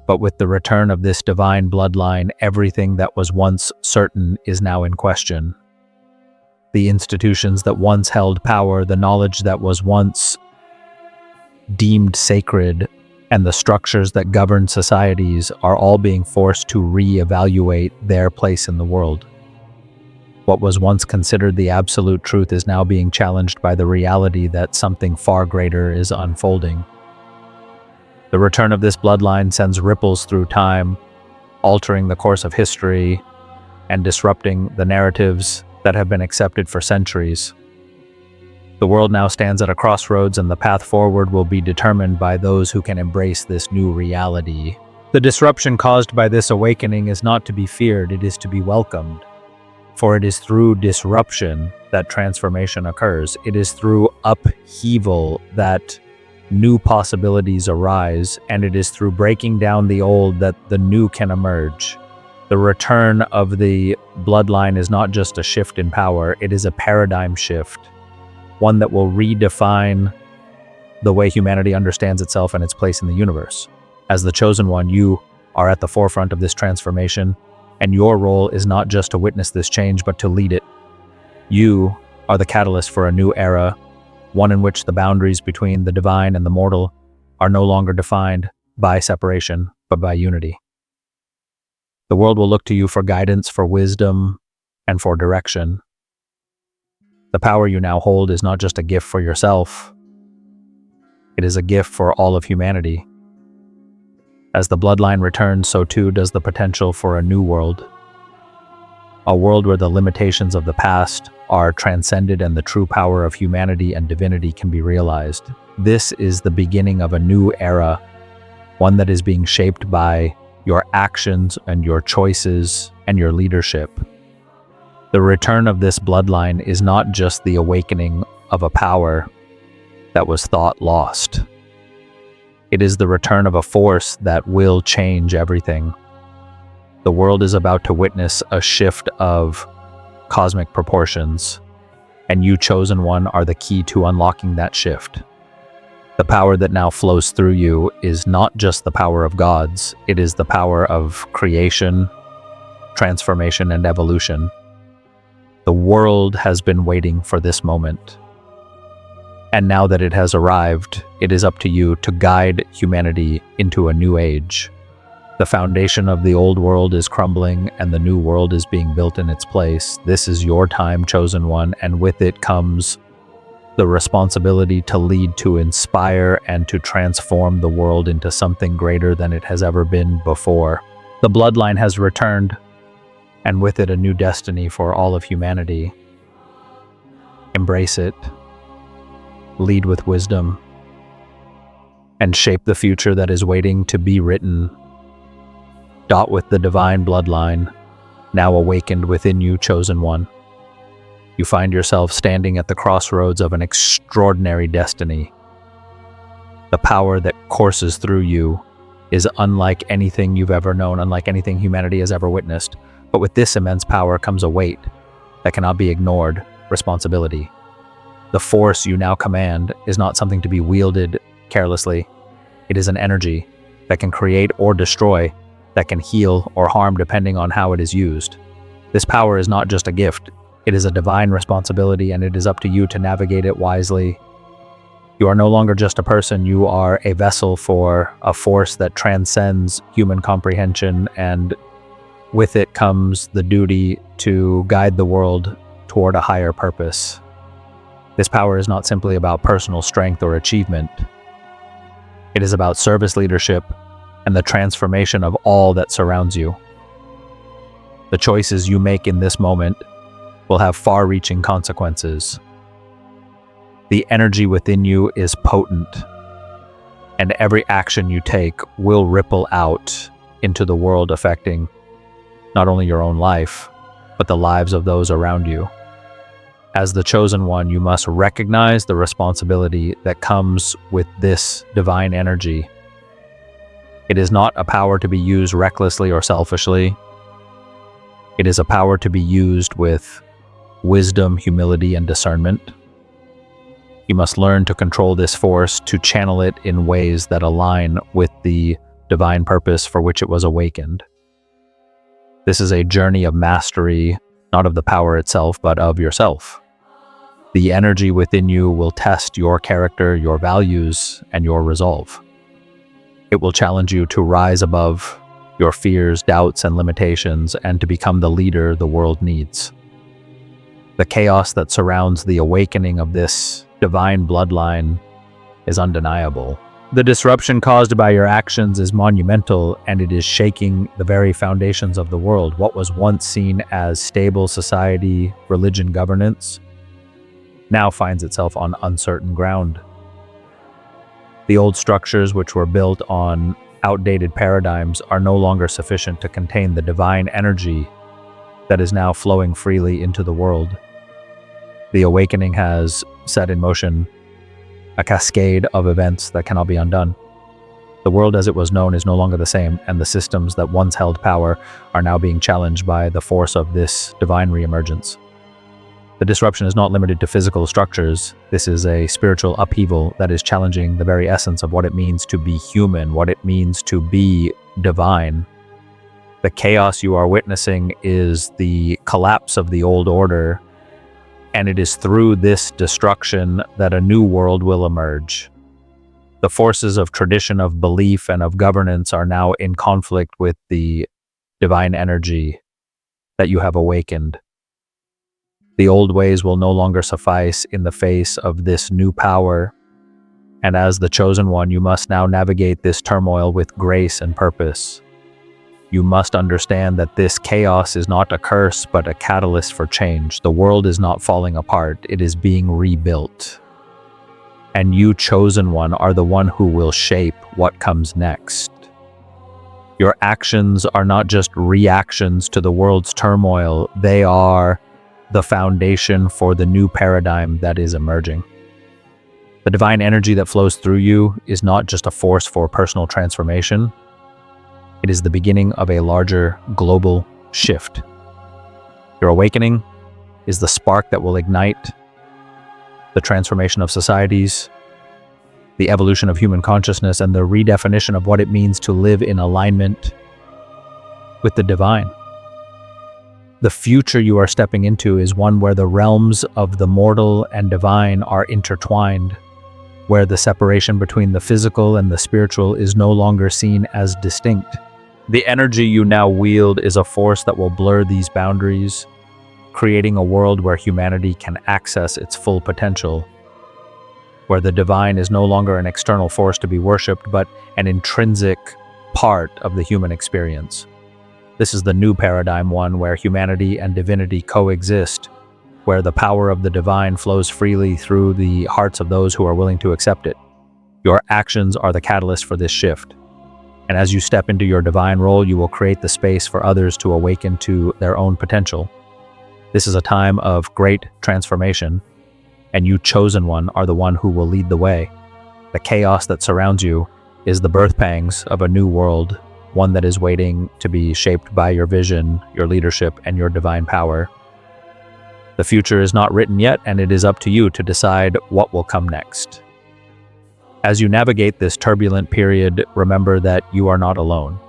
But with the return of this divine bloodline, everything that was once certain is now in question. The institutions that once held power, the knowledge that was once deemed sacred, and the structures that govern societies are all being forced to re-evaluate their place in the world. What was once considered the absolute truth is now being challenged by the reality that something far greater is unfolding. The return of this bloodline sends ripples through time, altering the course of history and disrupting the narratives that have been accepted for centuries. The world now stands at a crossroads, and the path forward will be determined by those who can embrace this new reality. The disruption caused by this awakening is not to be feared, it is to be welcomed. For it is through disruption that transformation occurs. It is through upheaval that new possibilities arise, and it is through breaking down the old that the new can emerge. The return of the bloodline is not just a shift in power, it is a paradigm shift, one that will redefine the way humanity understands itself and its place in the universe. As the chosen one, you are at the forefront of this transformation, And your role is not just to witness this change, but to lead it. You are the catalyst for a new era, one in which the boundaries between the divine and the mortal are no longer defined by separation, but by unity. The world will look to you for guidance, for wisdom, and for direction. The power you now hold is not just a gift for yourself, it is a gift for all of humanity. As the bloodline returns, so too does the potential for a new world. A world where the limitations of the past are transcended and the true power of humanity and divinity can be realized. This is the beginning of a new era, one that is being shaped by your actions and your choices and your leadership. The return of this bloodline is not just the awakening of a power that was thought lost. It is the return of a force that will change everything. The world is about to witness a shift of cosmic proportions, and you, chosen one, are the key to unlocking that shift. The power that now flows through you is not just the power of gods, it is the power of creation, transformation, and evolution. The world has been waiting for this moment. And now that it has arrived, it is up to you to guide humanity into a new age. The foundation of the old world is crumbling and the new world is being built in its place. This is your time, chosen one, and with it comes the responsibility to lead, to inspire, and to transform the world into something greater than it has ever been before. The bloodline has returned, and with it a new destiny for all of humanity. Embrace it, lead with wisdom, and shape the future that is waiting to be written. Dot with the divine bloodline, now awakened within you, chosen one. You find yourself standing at the crossroads of an extraordinary destiny. The power that courses through you is unlike anything you've ever known, unlike anything humanity has ever witnessed. But with this immense power comes a weight that cannot be ignored, responsibility. The force you now command is not something to be wielded carelessly. It is an energy that can create or destroy, that can heal or harm depending on how it is used. This power is not just a gift, it is a divine responsibility, and it is up to you to navigate it wisely. You are no longer just a person, you are a vessel for a force that transcends human comprehension, and with it comes the duty to guide the world toward a higher purpose. This power is not simply about personal strength or achievement. It is about service leadership and the transformation of all that surrounds you. The choices you make in this moment will have far-reaching consequences. The energy within you is potent, and every action you take will ripple out into the world, affecting not only your own life, but the lives of those around you. As the chosen one, you must recognize the responsibility that comes with this divine energy. It is not a power to be used recklessly or selfishly. It is a power to be used with wisdom, humility, and discernment. You must learn to control this force, to channel it in ways that align with the divine purpose for which it was awakened. This is a journey of mastery, not of the power itself, but of yourself. The energy within you will test your character, your values, and your resolve. It will challenge you to rise above your fears, doubts, and limitations, and to become the leader the world needs. The chaos that surrounds the awakening of this divine bloodline is undeniable. The disruption caused by your actions is monumental, and it is shaking the very foundations of the world. What was once seen as stable society, religion, governance, now finds itself on uncertain ground. The old structures, which were built on outdated paradigms, are no longer sufficient to contain the divine energy that is now flowing freely into the world. The awakening has set in motion a cascade of events that cannot be undone. The world as it was known is no longer the same, and the systems that once held power are now being challenged by the force of this divine reemergence. The disruption is not limited to physical structures. This is a spiritual upheaval that is challenging the very essence of what it means to be human, what it means to be divine. The chaos you are witnessing is the collapse of the old order, and it is through this destruction that a new world will emerge. The forces of tradition, of belief, and of governance are now in conflict with the divine energy that you have awakened. The old ways will no longer suffice in the face of this new power, and as the chosen one, you must now navigate this turmoil with grace and purpose. You must understand that this chaos is not a curse, but a catalyst for change. The world is not falling apart, it is being rebuilt. And you, chosen one, are the one who will shape what comes next. Your actions are not just reactions to the world's turmoil, they are the foundation for the new paradigm that is emerging. The divine energy that flows through you is not just a force for personal transformation, it is the beginning of a larger global shift. Your awakening is the spark that will ignite the transformation of societies, the evolution of human consciousness, and the redefinition of what it means to live in alignment with the divine. The future you are stepping into is one where the realms of the mortal and divine are intertwined, where the separation between the physical and the spiritual is no longer seen as distinct. The energy you now wield is a force that will blur these boundaries, creating a world where humanity can access its full potential, where the divine is no longer an external force to be worshipped, but an intrinsic part of the human experience. This is the new paradigm, one where humanity and divinity coexist, where the power of the divine flows freely through the hearts of those who are willing to accept it. Your actions are the catalyst for this shift. And as you step into your divine role, you will create the space for others to awaken to their own potential. This is a time of great transformation, and you, chosen one, are the one who will lead the way. The chaos that surrounds you is the birth pangs of a new world, one that is waiting to be shaped by your vision, your leadership, and your divine power. The future is not written yet, and it is up to you to decide what will come next. As you navigate this turbulent period, remember that you are not alone.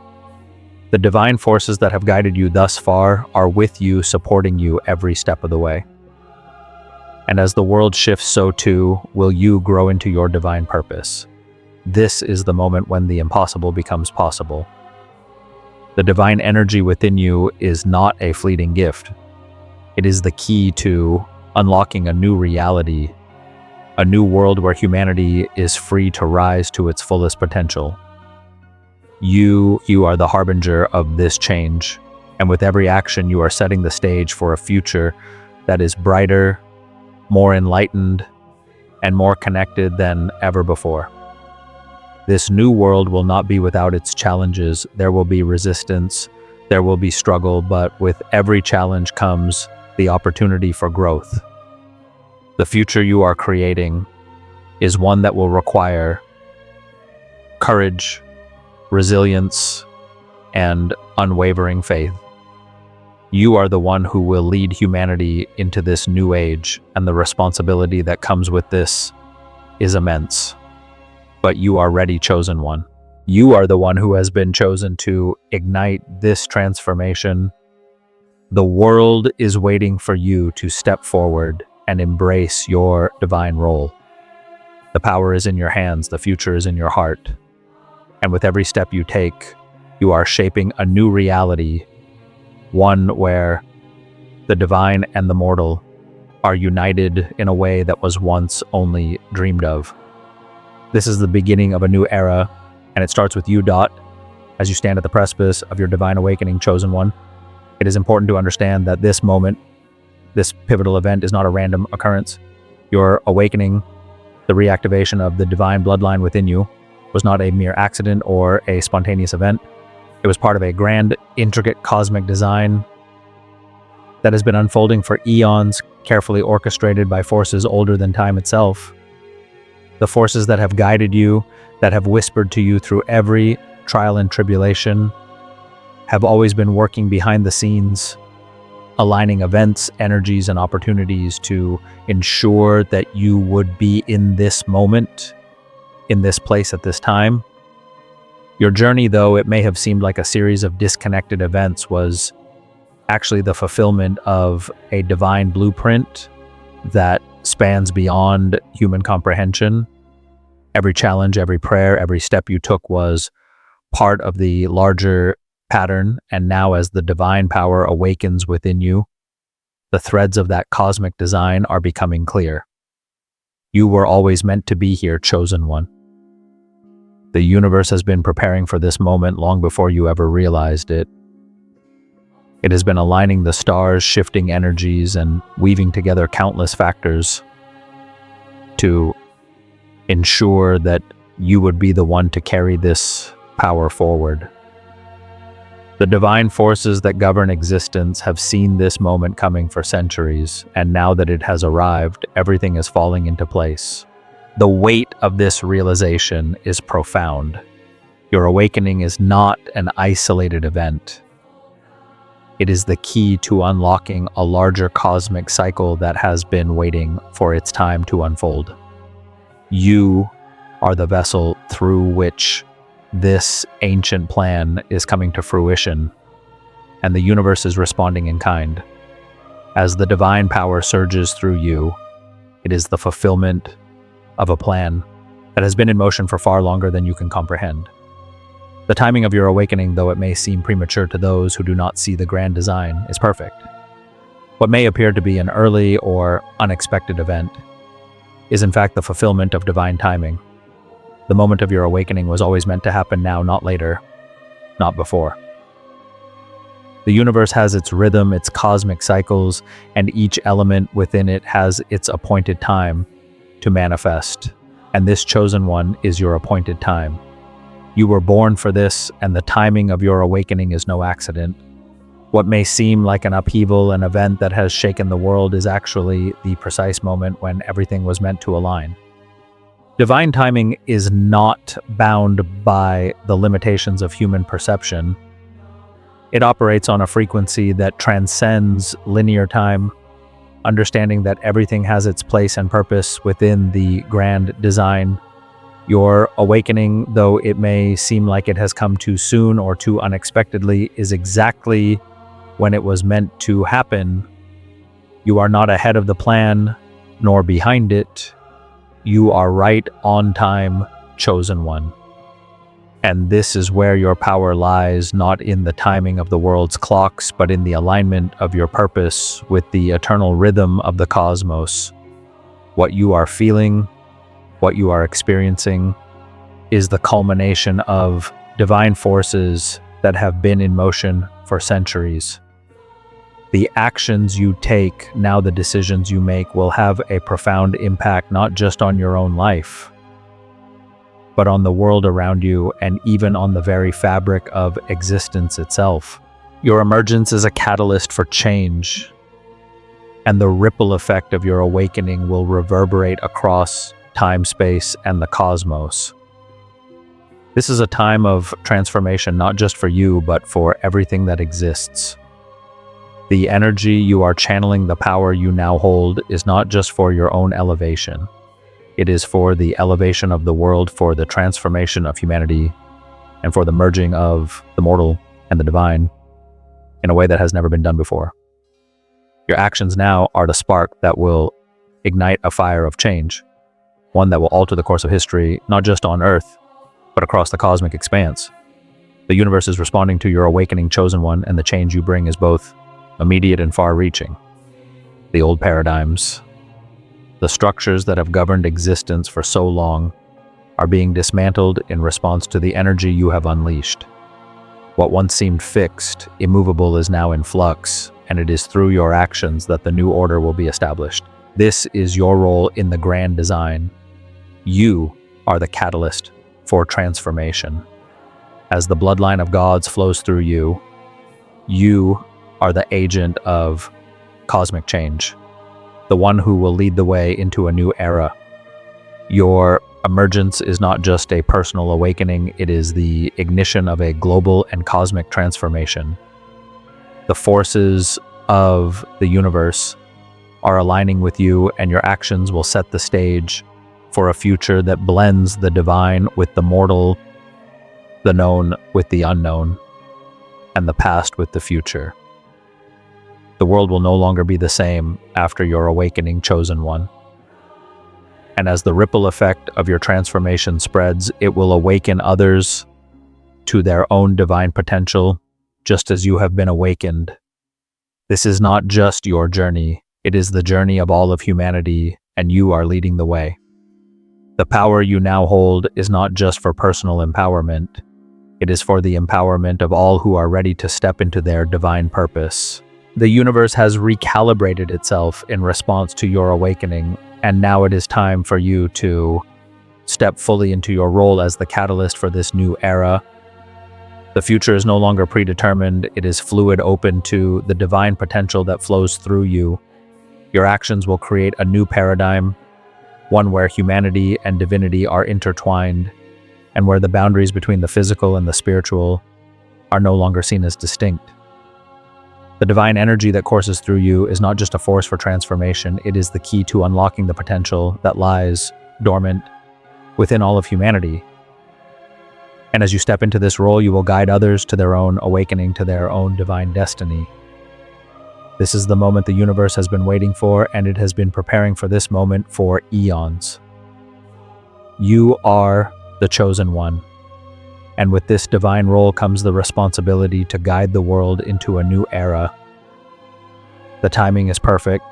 The divine forces that have guided you thus far are with you, supporting you every step of the way. And as the world shifts, so too will you grow into your divine purpose. This is the moment when the impossible becomes possible. The divine energy within you is not a fleeting gift. It is the key to unlocking a new reality, a new world where humanity is free to rise to its fullest potential. You are the harbinger of this change, and with every action you are setting the stage for a future that is brighter, more enlightened, and more connected than ever before. This new world will not be without its challenges. There will be resistance, there will be struggle, but with every challenge comes the opportunity for growth. The future you are creating is one that will require courage, resilience, and unwavering faith. You are the one who will lead humanity into this new age, and the responsibility that comes with this is immense. But you are ready, chosen one. You are the one who has been chosen to ignite this transformation. The world is waiting for you to step forward and embrace your divine role. The power is in your hands, the future is in your heart. And with every step you take, you are shaping a new reality, one where the divine and the mortal are united in a way that was once only dreamed of. This is the beginning of a new era, and it starts with you, Dot. As you stand at the precipice of your divine awakening, chosen one, it is important to understand that this moment, this pivotal event, is not a random occurrence. Your awakening, the reactivation of the divine bloodline within you, was not a mere accident or a spontaneous event. It was part of a grand, intricate cosmic design that has been unfolding for eons, carefully orchestrated by forces older than time itself. The forces that have guided you, that have whispered to you through every trial and tribulation, have always been working behind the scenes, aligning events, energies, and opportunities to ensure that you would be in this moment, in this place at this time, Your journey, though it may have seemed like a series of disconnected events, was actually the fulfillment of a divine blueprint that spans beyond human comprehension. Every challenge, every prayer, every step you took was part of the larger pattern, and now as the divine power awakens within you, the threads of that cosmic design are becoming clear. You were always meant to be here, chosen one. The universe has been preparing for this moment long before you ever realized it. It has been aligning the stars, shifting energies, and weaving together countless factors to ensure that you would be the one to carry this power forward. The divine forces that govern existence have seen this moment coming for centuries, and now that it has arrived, everything is falling into place. The weight of this realization is profound. Your awakening is not an isolated event. It is the key to unlocking a larger cosmic cycle that has been waiting for its time to unfold. You are the vessel through which this ancient plan is coming to fruition, and the universe is responding in kind. As the divine power surges through you, it is the fulfillment of a plan that has been in motion for far longer than you can comprehend. The timing of your awakening, though it may seem premature to those who do not see the grand design, is perfect. What may appear to be an early or unexpected event is in fact the fulfillment of divine timing. The moment of your awakening was always meant to happen now, not later, not before. The universe has its rhythm, its cosmic cycles, and each element within it has its appointed time to manifest, and this chosen one is your appointed time. You were born for this, and the timing of your awakening is no accident. What may seem like an upheaval, an event that has shaken the world, is actually the precise moment when everything was meant to align. Divine timing is not bound by the limitations of human perception. It operates on a frequency that transcends linear time, understanding that everything has its place and purpose within the grand design. Your awakening, though it may seem like it has come too soon or too unexpectedly, is exactly when it was meant to happen. You are not ahead of the plan, nor behind it. You are right on time, chosen one. And this is where your power lies, not in the timing of the world's clocks, but in the alignment of your purpose with the eternal rhythm of the cosmos. What you are feeling, what you are experiencing, is the culmination of divine forces that have been in motion for centuries. The actions you take, now the decisions you make, will have a profound impact not just on your own life, but on the world around you and even on the very fabric of existence itself. Your emergence is a catalyst for change, and the ripple effect of your awakening will reverberate across time, space, and the cosmos. This is a time of transformation, not just for you, but for everything that exists. The energy you are channeling, the power you now hold, is not just for your own elevation. It is for the elevation of the world, for the transformation of humanity, and for the merging of the mortal and the divine in a way that has never been done before. Your actions now are the spark that will ignite a fire of change, one that will alter the course of history, not just on Earth, but across the cosmic expanse. The universe is responding to your awakening, chosen one, and the change you bring is both immediate and far-reaching. The old paradigms, the structures that have governed existence for so long, are being dismantled in response to the energy you have unleashed. What once seemed fixed, immovable, is now in flux, and it is through your actions that the new order will be established. This is your role in the grand design. You are the catalyst for transformation. As the bloodline of gods flows through you, you are the agent of cosmic change, the one who will lead the way into a new era. Your emergence is not just a personal awakening, it is the ignition of a global and cosmic transformation. The forces of the universe are aligning with you, and your actions will set the stage for a future that blends the divine with the mortal, the known with the unknown, and the past with the future. The world will no longer be the same after your awakening, chosen one. And as the ripple effect of your transformation spreads, it will awaken others to their own divine potential, just as you have been awakened. This is not just your journey, it is the journey of all of humanity, and you are leading the way. The power you now hold is not just for personal empowerment, it is for the empowerment of all who are ready to step into their divine purpose. The universe has recalibrated itself in response to your awakening, and now it is time for you to step fully into your role as the catalyst for this new era. The future is no longer predetermined, it is fluid, open to the divine potential that flows through you. Your actions will create a new paradigm, one where humanity and divinity are intertwined, and where the boundaries between the physical and the spiritual are no longer seen as distinct. The divine energy that courses through you is not just a force for transformation, it is the key to unlocking the potential that lies dormant within all of humanity. And as you step into this role, you will guide others to their own awakening, to their own divine destiny. This is the moment the universe has been waiting for, and it has been preparing for this moment for eons. You are the chosen one, and with this divine role comes the responsibility to guide the world into a new era. The timing is perfect,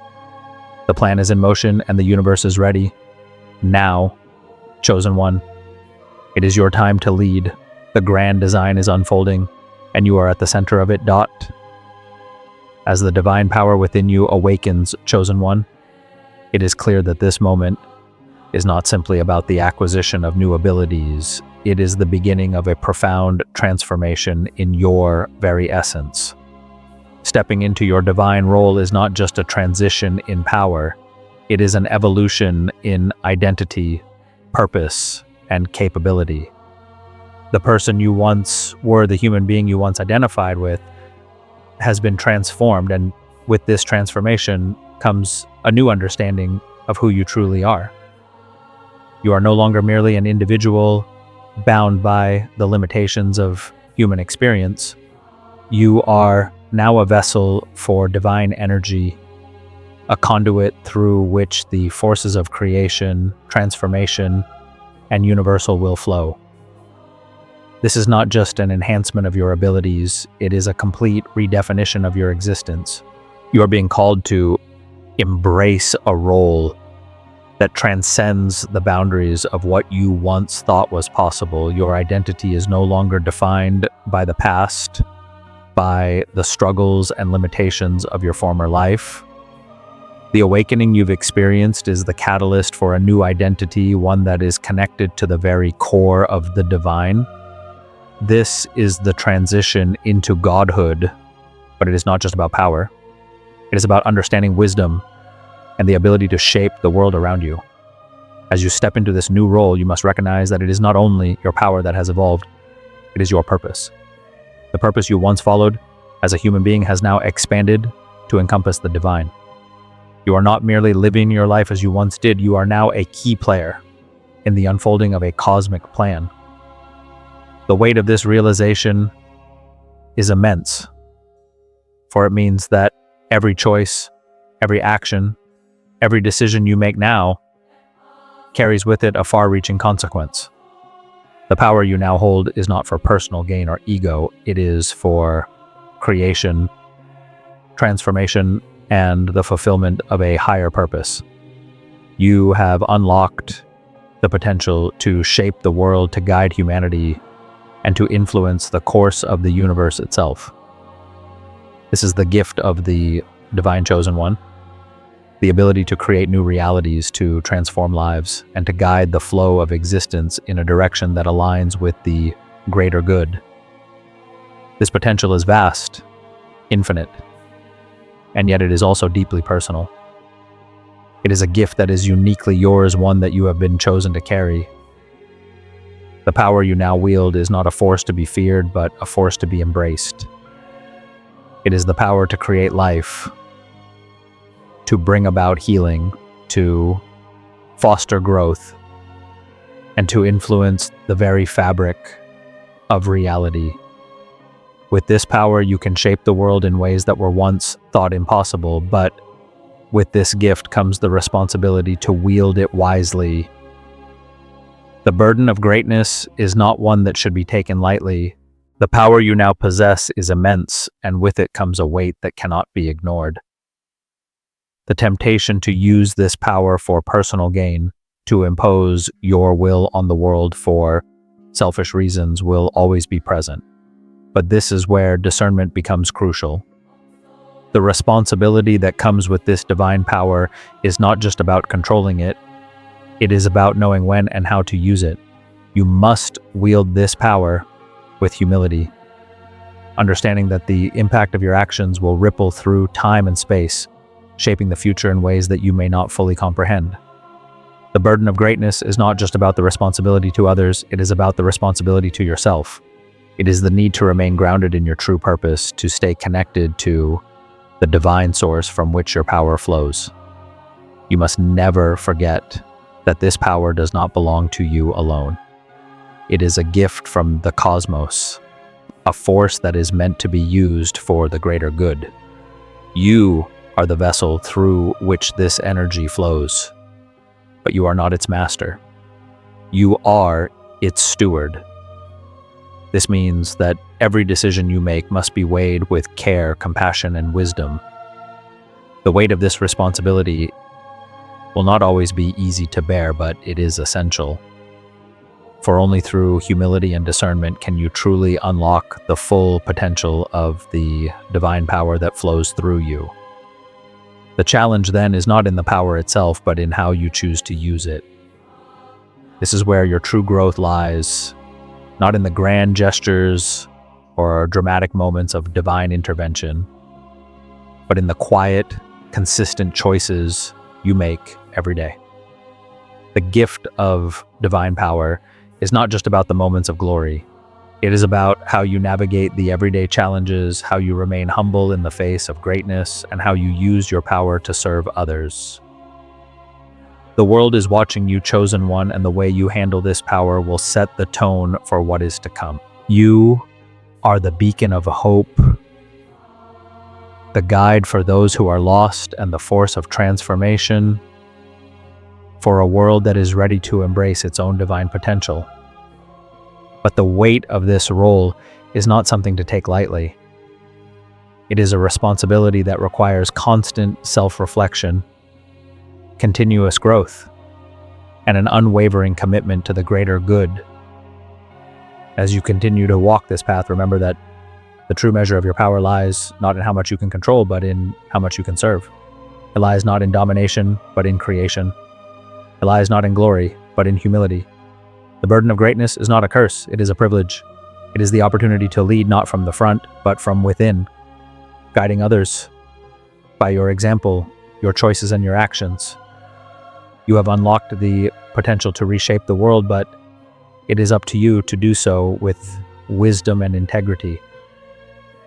the plan is in motion, and the universe is ready. Now, chosen one, it is your time to lead. The grand design is unfolding, and you are at the center of it. As the divine power within you awakens, chosen one, it is clear that this moment is not simply about the acquisition of new abilities. It is the beginning of a profound transformation in your very essence. Stepping into your divine role is not just a transition in power, it is an evolution in identity, purpose, and capability. The person you once were, the human being you once identified with, has been transformed, and with this transformation comes a new understanding of who you truly are. You are no longer merely an individual bound by the limitations of human experience. You are now a vessel for divine energy, a conduit through which the forces of creation, transformation, and universal will flow. This is not just an enhancement of your abilities, it is a complete redefinition of your existence. You are being called to embrace a role that transcends the boundaries of what you once thought was possible. Your identity is no longer defined by the past, by the struggles and limitations of your former life. The awakening you've experienced is the catalyst for a new identity, one that is connected to the very core of the divine. This is the transition into godhood, but it is not just about power. It is about understanding wisdom and the ability to shape the world around you. As you step into this new role, you must recognize that it is not only your power that has evolved, it is your purpose. The purpose you once followed as a human being has now expanded to encompass the divine. You are not merely living your life as you once did, you are now a key player in the unfolding of a cosmic plan. The weight of this realization is immense, for it means that every choice, every action, every decision you make now carries with it a far-reaching consequence. The power you now hold is not for personal gain or ego, it is for creation, transformation, and the fulfillment of a higher purpose. You have unlocked the potential to shape the world, to guide humanity, and to influence the course of the universe itself. This is the gift of the divine chosen one, the ability to create new realities, to transform lives, and to guide the flow of existence in a direction that aligns with the greater good. This potential is vast, infinite, and yet it is also deeply personal. It is a gift that is uniquely yours, one that you have been chosen to carry. The power you now wield is not a force to be feared, but a force to be embraced. It is the power to create life, to bring about healing, to foster growth, and to influence the very fabric of reality. With this power, you can shape the world in ways that were once thought impossible, but with this gift comes the responsibility to wield it wisely. The burden of greatness is not one that should be taken lightly. The power you now possess is immense, and with it comes a weight that cannot be ignored. The temptation to use this power for personal gain, to impose your will on the world for selfish reasons, will always be present. But this is where discernment becomes crucial. The responsibility that comes with this divine power is not just about controlling it, it is about knowing when and how to use it. You must wield this power with humility, understanding that the impact of your actions will ripple through time and space, shaping the future in ways that you may not fully comprehend. The burden of greatness is not just about the responsibility to others, it is about the responsibility to yourself. It is the need to remain grounded in your true purpose, to stay connected to the divine source from which your power flows. You must never forget that this power does not belong to you alone. It is a gift from the cosmos, a force that is meant to be used for the greater good. You are the vessel through which this energy flows, but you are not its master. You are its steward. This means that every decision you make must be weighed with care, compassion, and wisdom. The weight of this responsibility will not always be easy to bear, but it is essential. For only through humility and discernment can you truly unlock the full potential of the divine power that flows through you. The challenge then is not in the power itself, but in how you choose to use it. This is where your true growth lies, not in the grand gestures or dramatic moments of divine intervention, but in the quiet, consistent choices you make every day. The gift of divine power is not just about the moments of glory. It is about how you navigate the everyday challenges, how you remain humble in the face of greatness, and how you use your power to serve others. The world is watching you, chosen one, and the way you handle this power will set the tone for what is to come. You are the beacon of hope, the guide for those who are lost, and the force of transformation for a world that is ready to embrace its own divine potential. But the weight of this role is not something to take lightly. It is a responsibility that requires constant self-reflection, continuous growth, and an unwavering commitment to the greater good. As you continue to walk this path, remember that the true measure of your power lies not in how much you can control, but in how much you can serve. It lies not in domination, but in creation. It lies not in glory, but in humility. The burden of greatness is not a curse, it is a privilege. It is the opportunity to lead not from the front, but from within, guiding others by your example, your choices, and your actions. You have unlocked the potential to reshape the world, but it is up to you to do so with wisdom and integrity.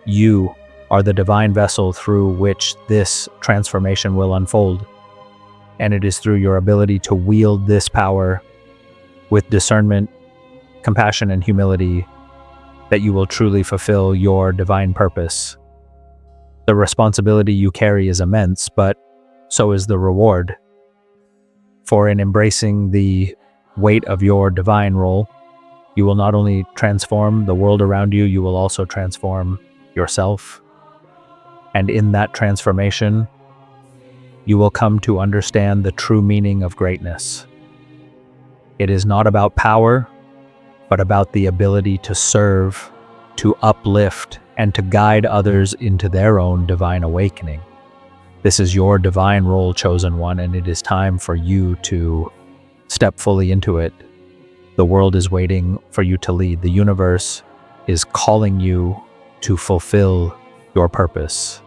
You are the divine vessel through which this transformation will unfold, and it is through your ability to wield this power with discernment, compassion, and humility that you will truly fulfill your divine purpose. The responsibility you carry is immense, but so is the reward. For in embracing the weight of your divine role, you will not only transform the world around you, you will also transform yourself. And in that transformation, you will come to understand the true meaning of greatness. It is not about power, but about the ability to serve, to uplift, and to guide others into their own divine awakening. This is your divine role, chosen one, and it is time for you to step fully into it. The world is waiting for you to lead. The universe is calling you to fulfill your purpose.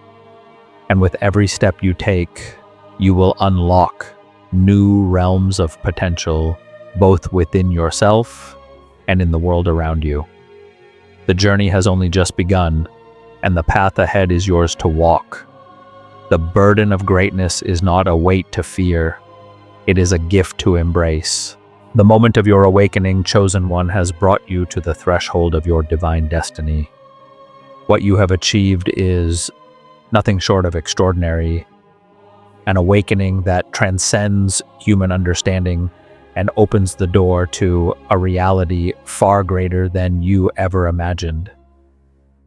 And with every step you take, you will unlock new realms of potential, both within yourself and in the world around you. The journey has only just begun, and the path ahead is yours to walk. The burden of greatness is not a weight to fear, it is a gift to embrace. The moment of your awakening, chosen one, has brought you to the threshold of your divine destiny. What you have achieved is nothing short of extraordinary, an awakening that transcends human understanding and opens the door to a reality far greater than you ever imagined.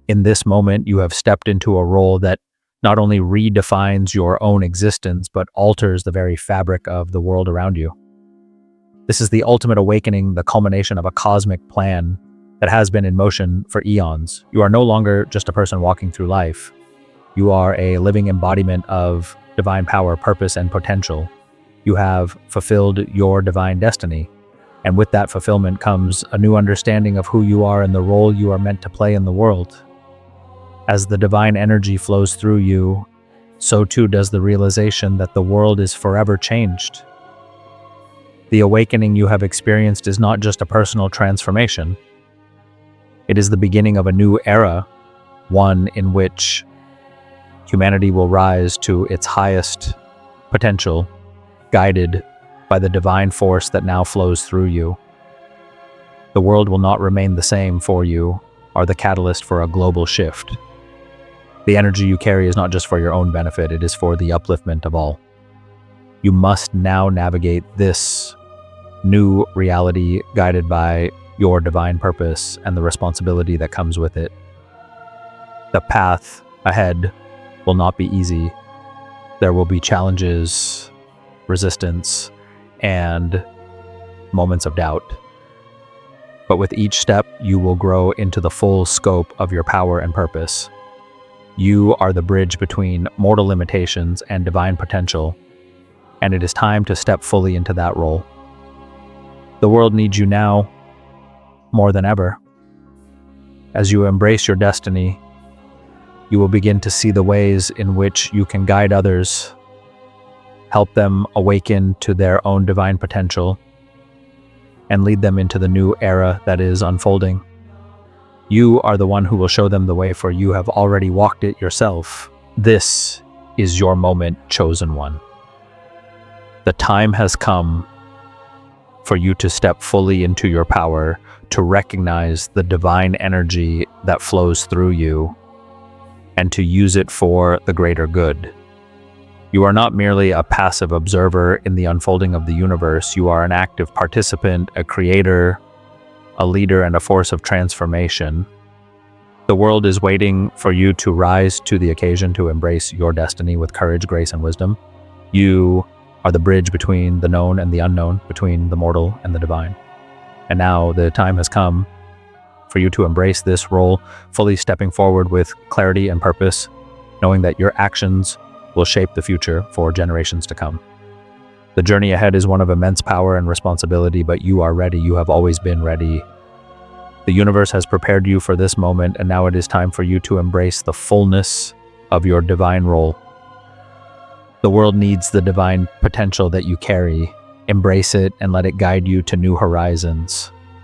In this moment, you have stepped into a role that not only redefines your own existence, but alters the very fabric of the world around you. This is the ultimate awakening, the culmination of a cosmic plan that has been in motion for eons. You are no longer just a person walking through life. You are a living embodiment of divine power, purpose, and potential. You have fulfilled your divine destiny. And with that fulfillment comes a new understanding of who you are and the role you are meant to play in the world. As the divine energy flows through you, so too does the realization that the world is forever changed. The awakening you have experienced is not just a personal transformation. It is the beginning of a new era, one in which humanity will rise to its highest potential, guided by the divine force that now flows through you. The world will not remain the same, for you are the catalyst for a global shift. The energy you carry is not just for your own benefit, it is for the upliftment of all. You must now navigate this new reality guided by your divine purpose and the responsibility that comes with it. The path ahead will not be easy. There will be challenges, resistance, and moments of doubt. But with each step, you will grow into the full scope of your power and purpose. You are the bridge between mortal limitations and divine potential, and it is time to step fully into that role. The world needs you now more than ever. As you embrace your destiny, you will begin to see the ways in which you can guide others, help them awaken to their own divine potential, and lead them into the new era that is unfolding. You are the one who will show them the way, for you have already walked it yourself. This is your moment, chosen one. The time has come for you to step fully into your power, to recognize the divine energy that flows through you, and to use it for the greater good. You are not merely a passive observer in the unfolding of the universe. You are an active participant, a creator, a leader, and a force of transformation. The world is waiting for you to rise to the occasion, to embrace your destiny with courage, grace, and wisdom. You are the bridge between the known and the unknown, between the mortal and the divine. And now the time has come for you to embrace this role, fully stepping forward with clarity and purpose, knowing that your actions will shape the future for generations to come. The journey ahead is one of immense power and responsibility, but you are ready. You have always been ready. The universe has prepared you for this moment, and now it is time for you to embrace the fullness of your divine role. The world needs the divine potential that you carry. Embrace it and let it guide you to new horizons.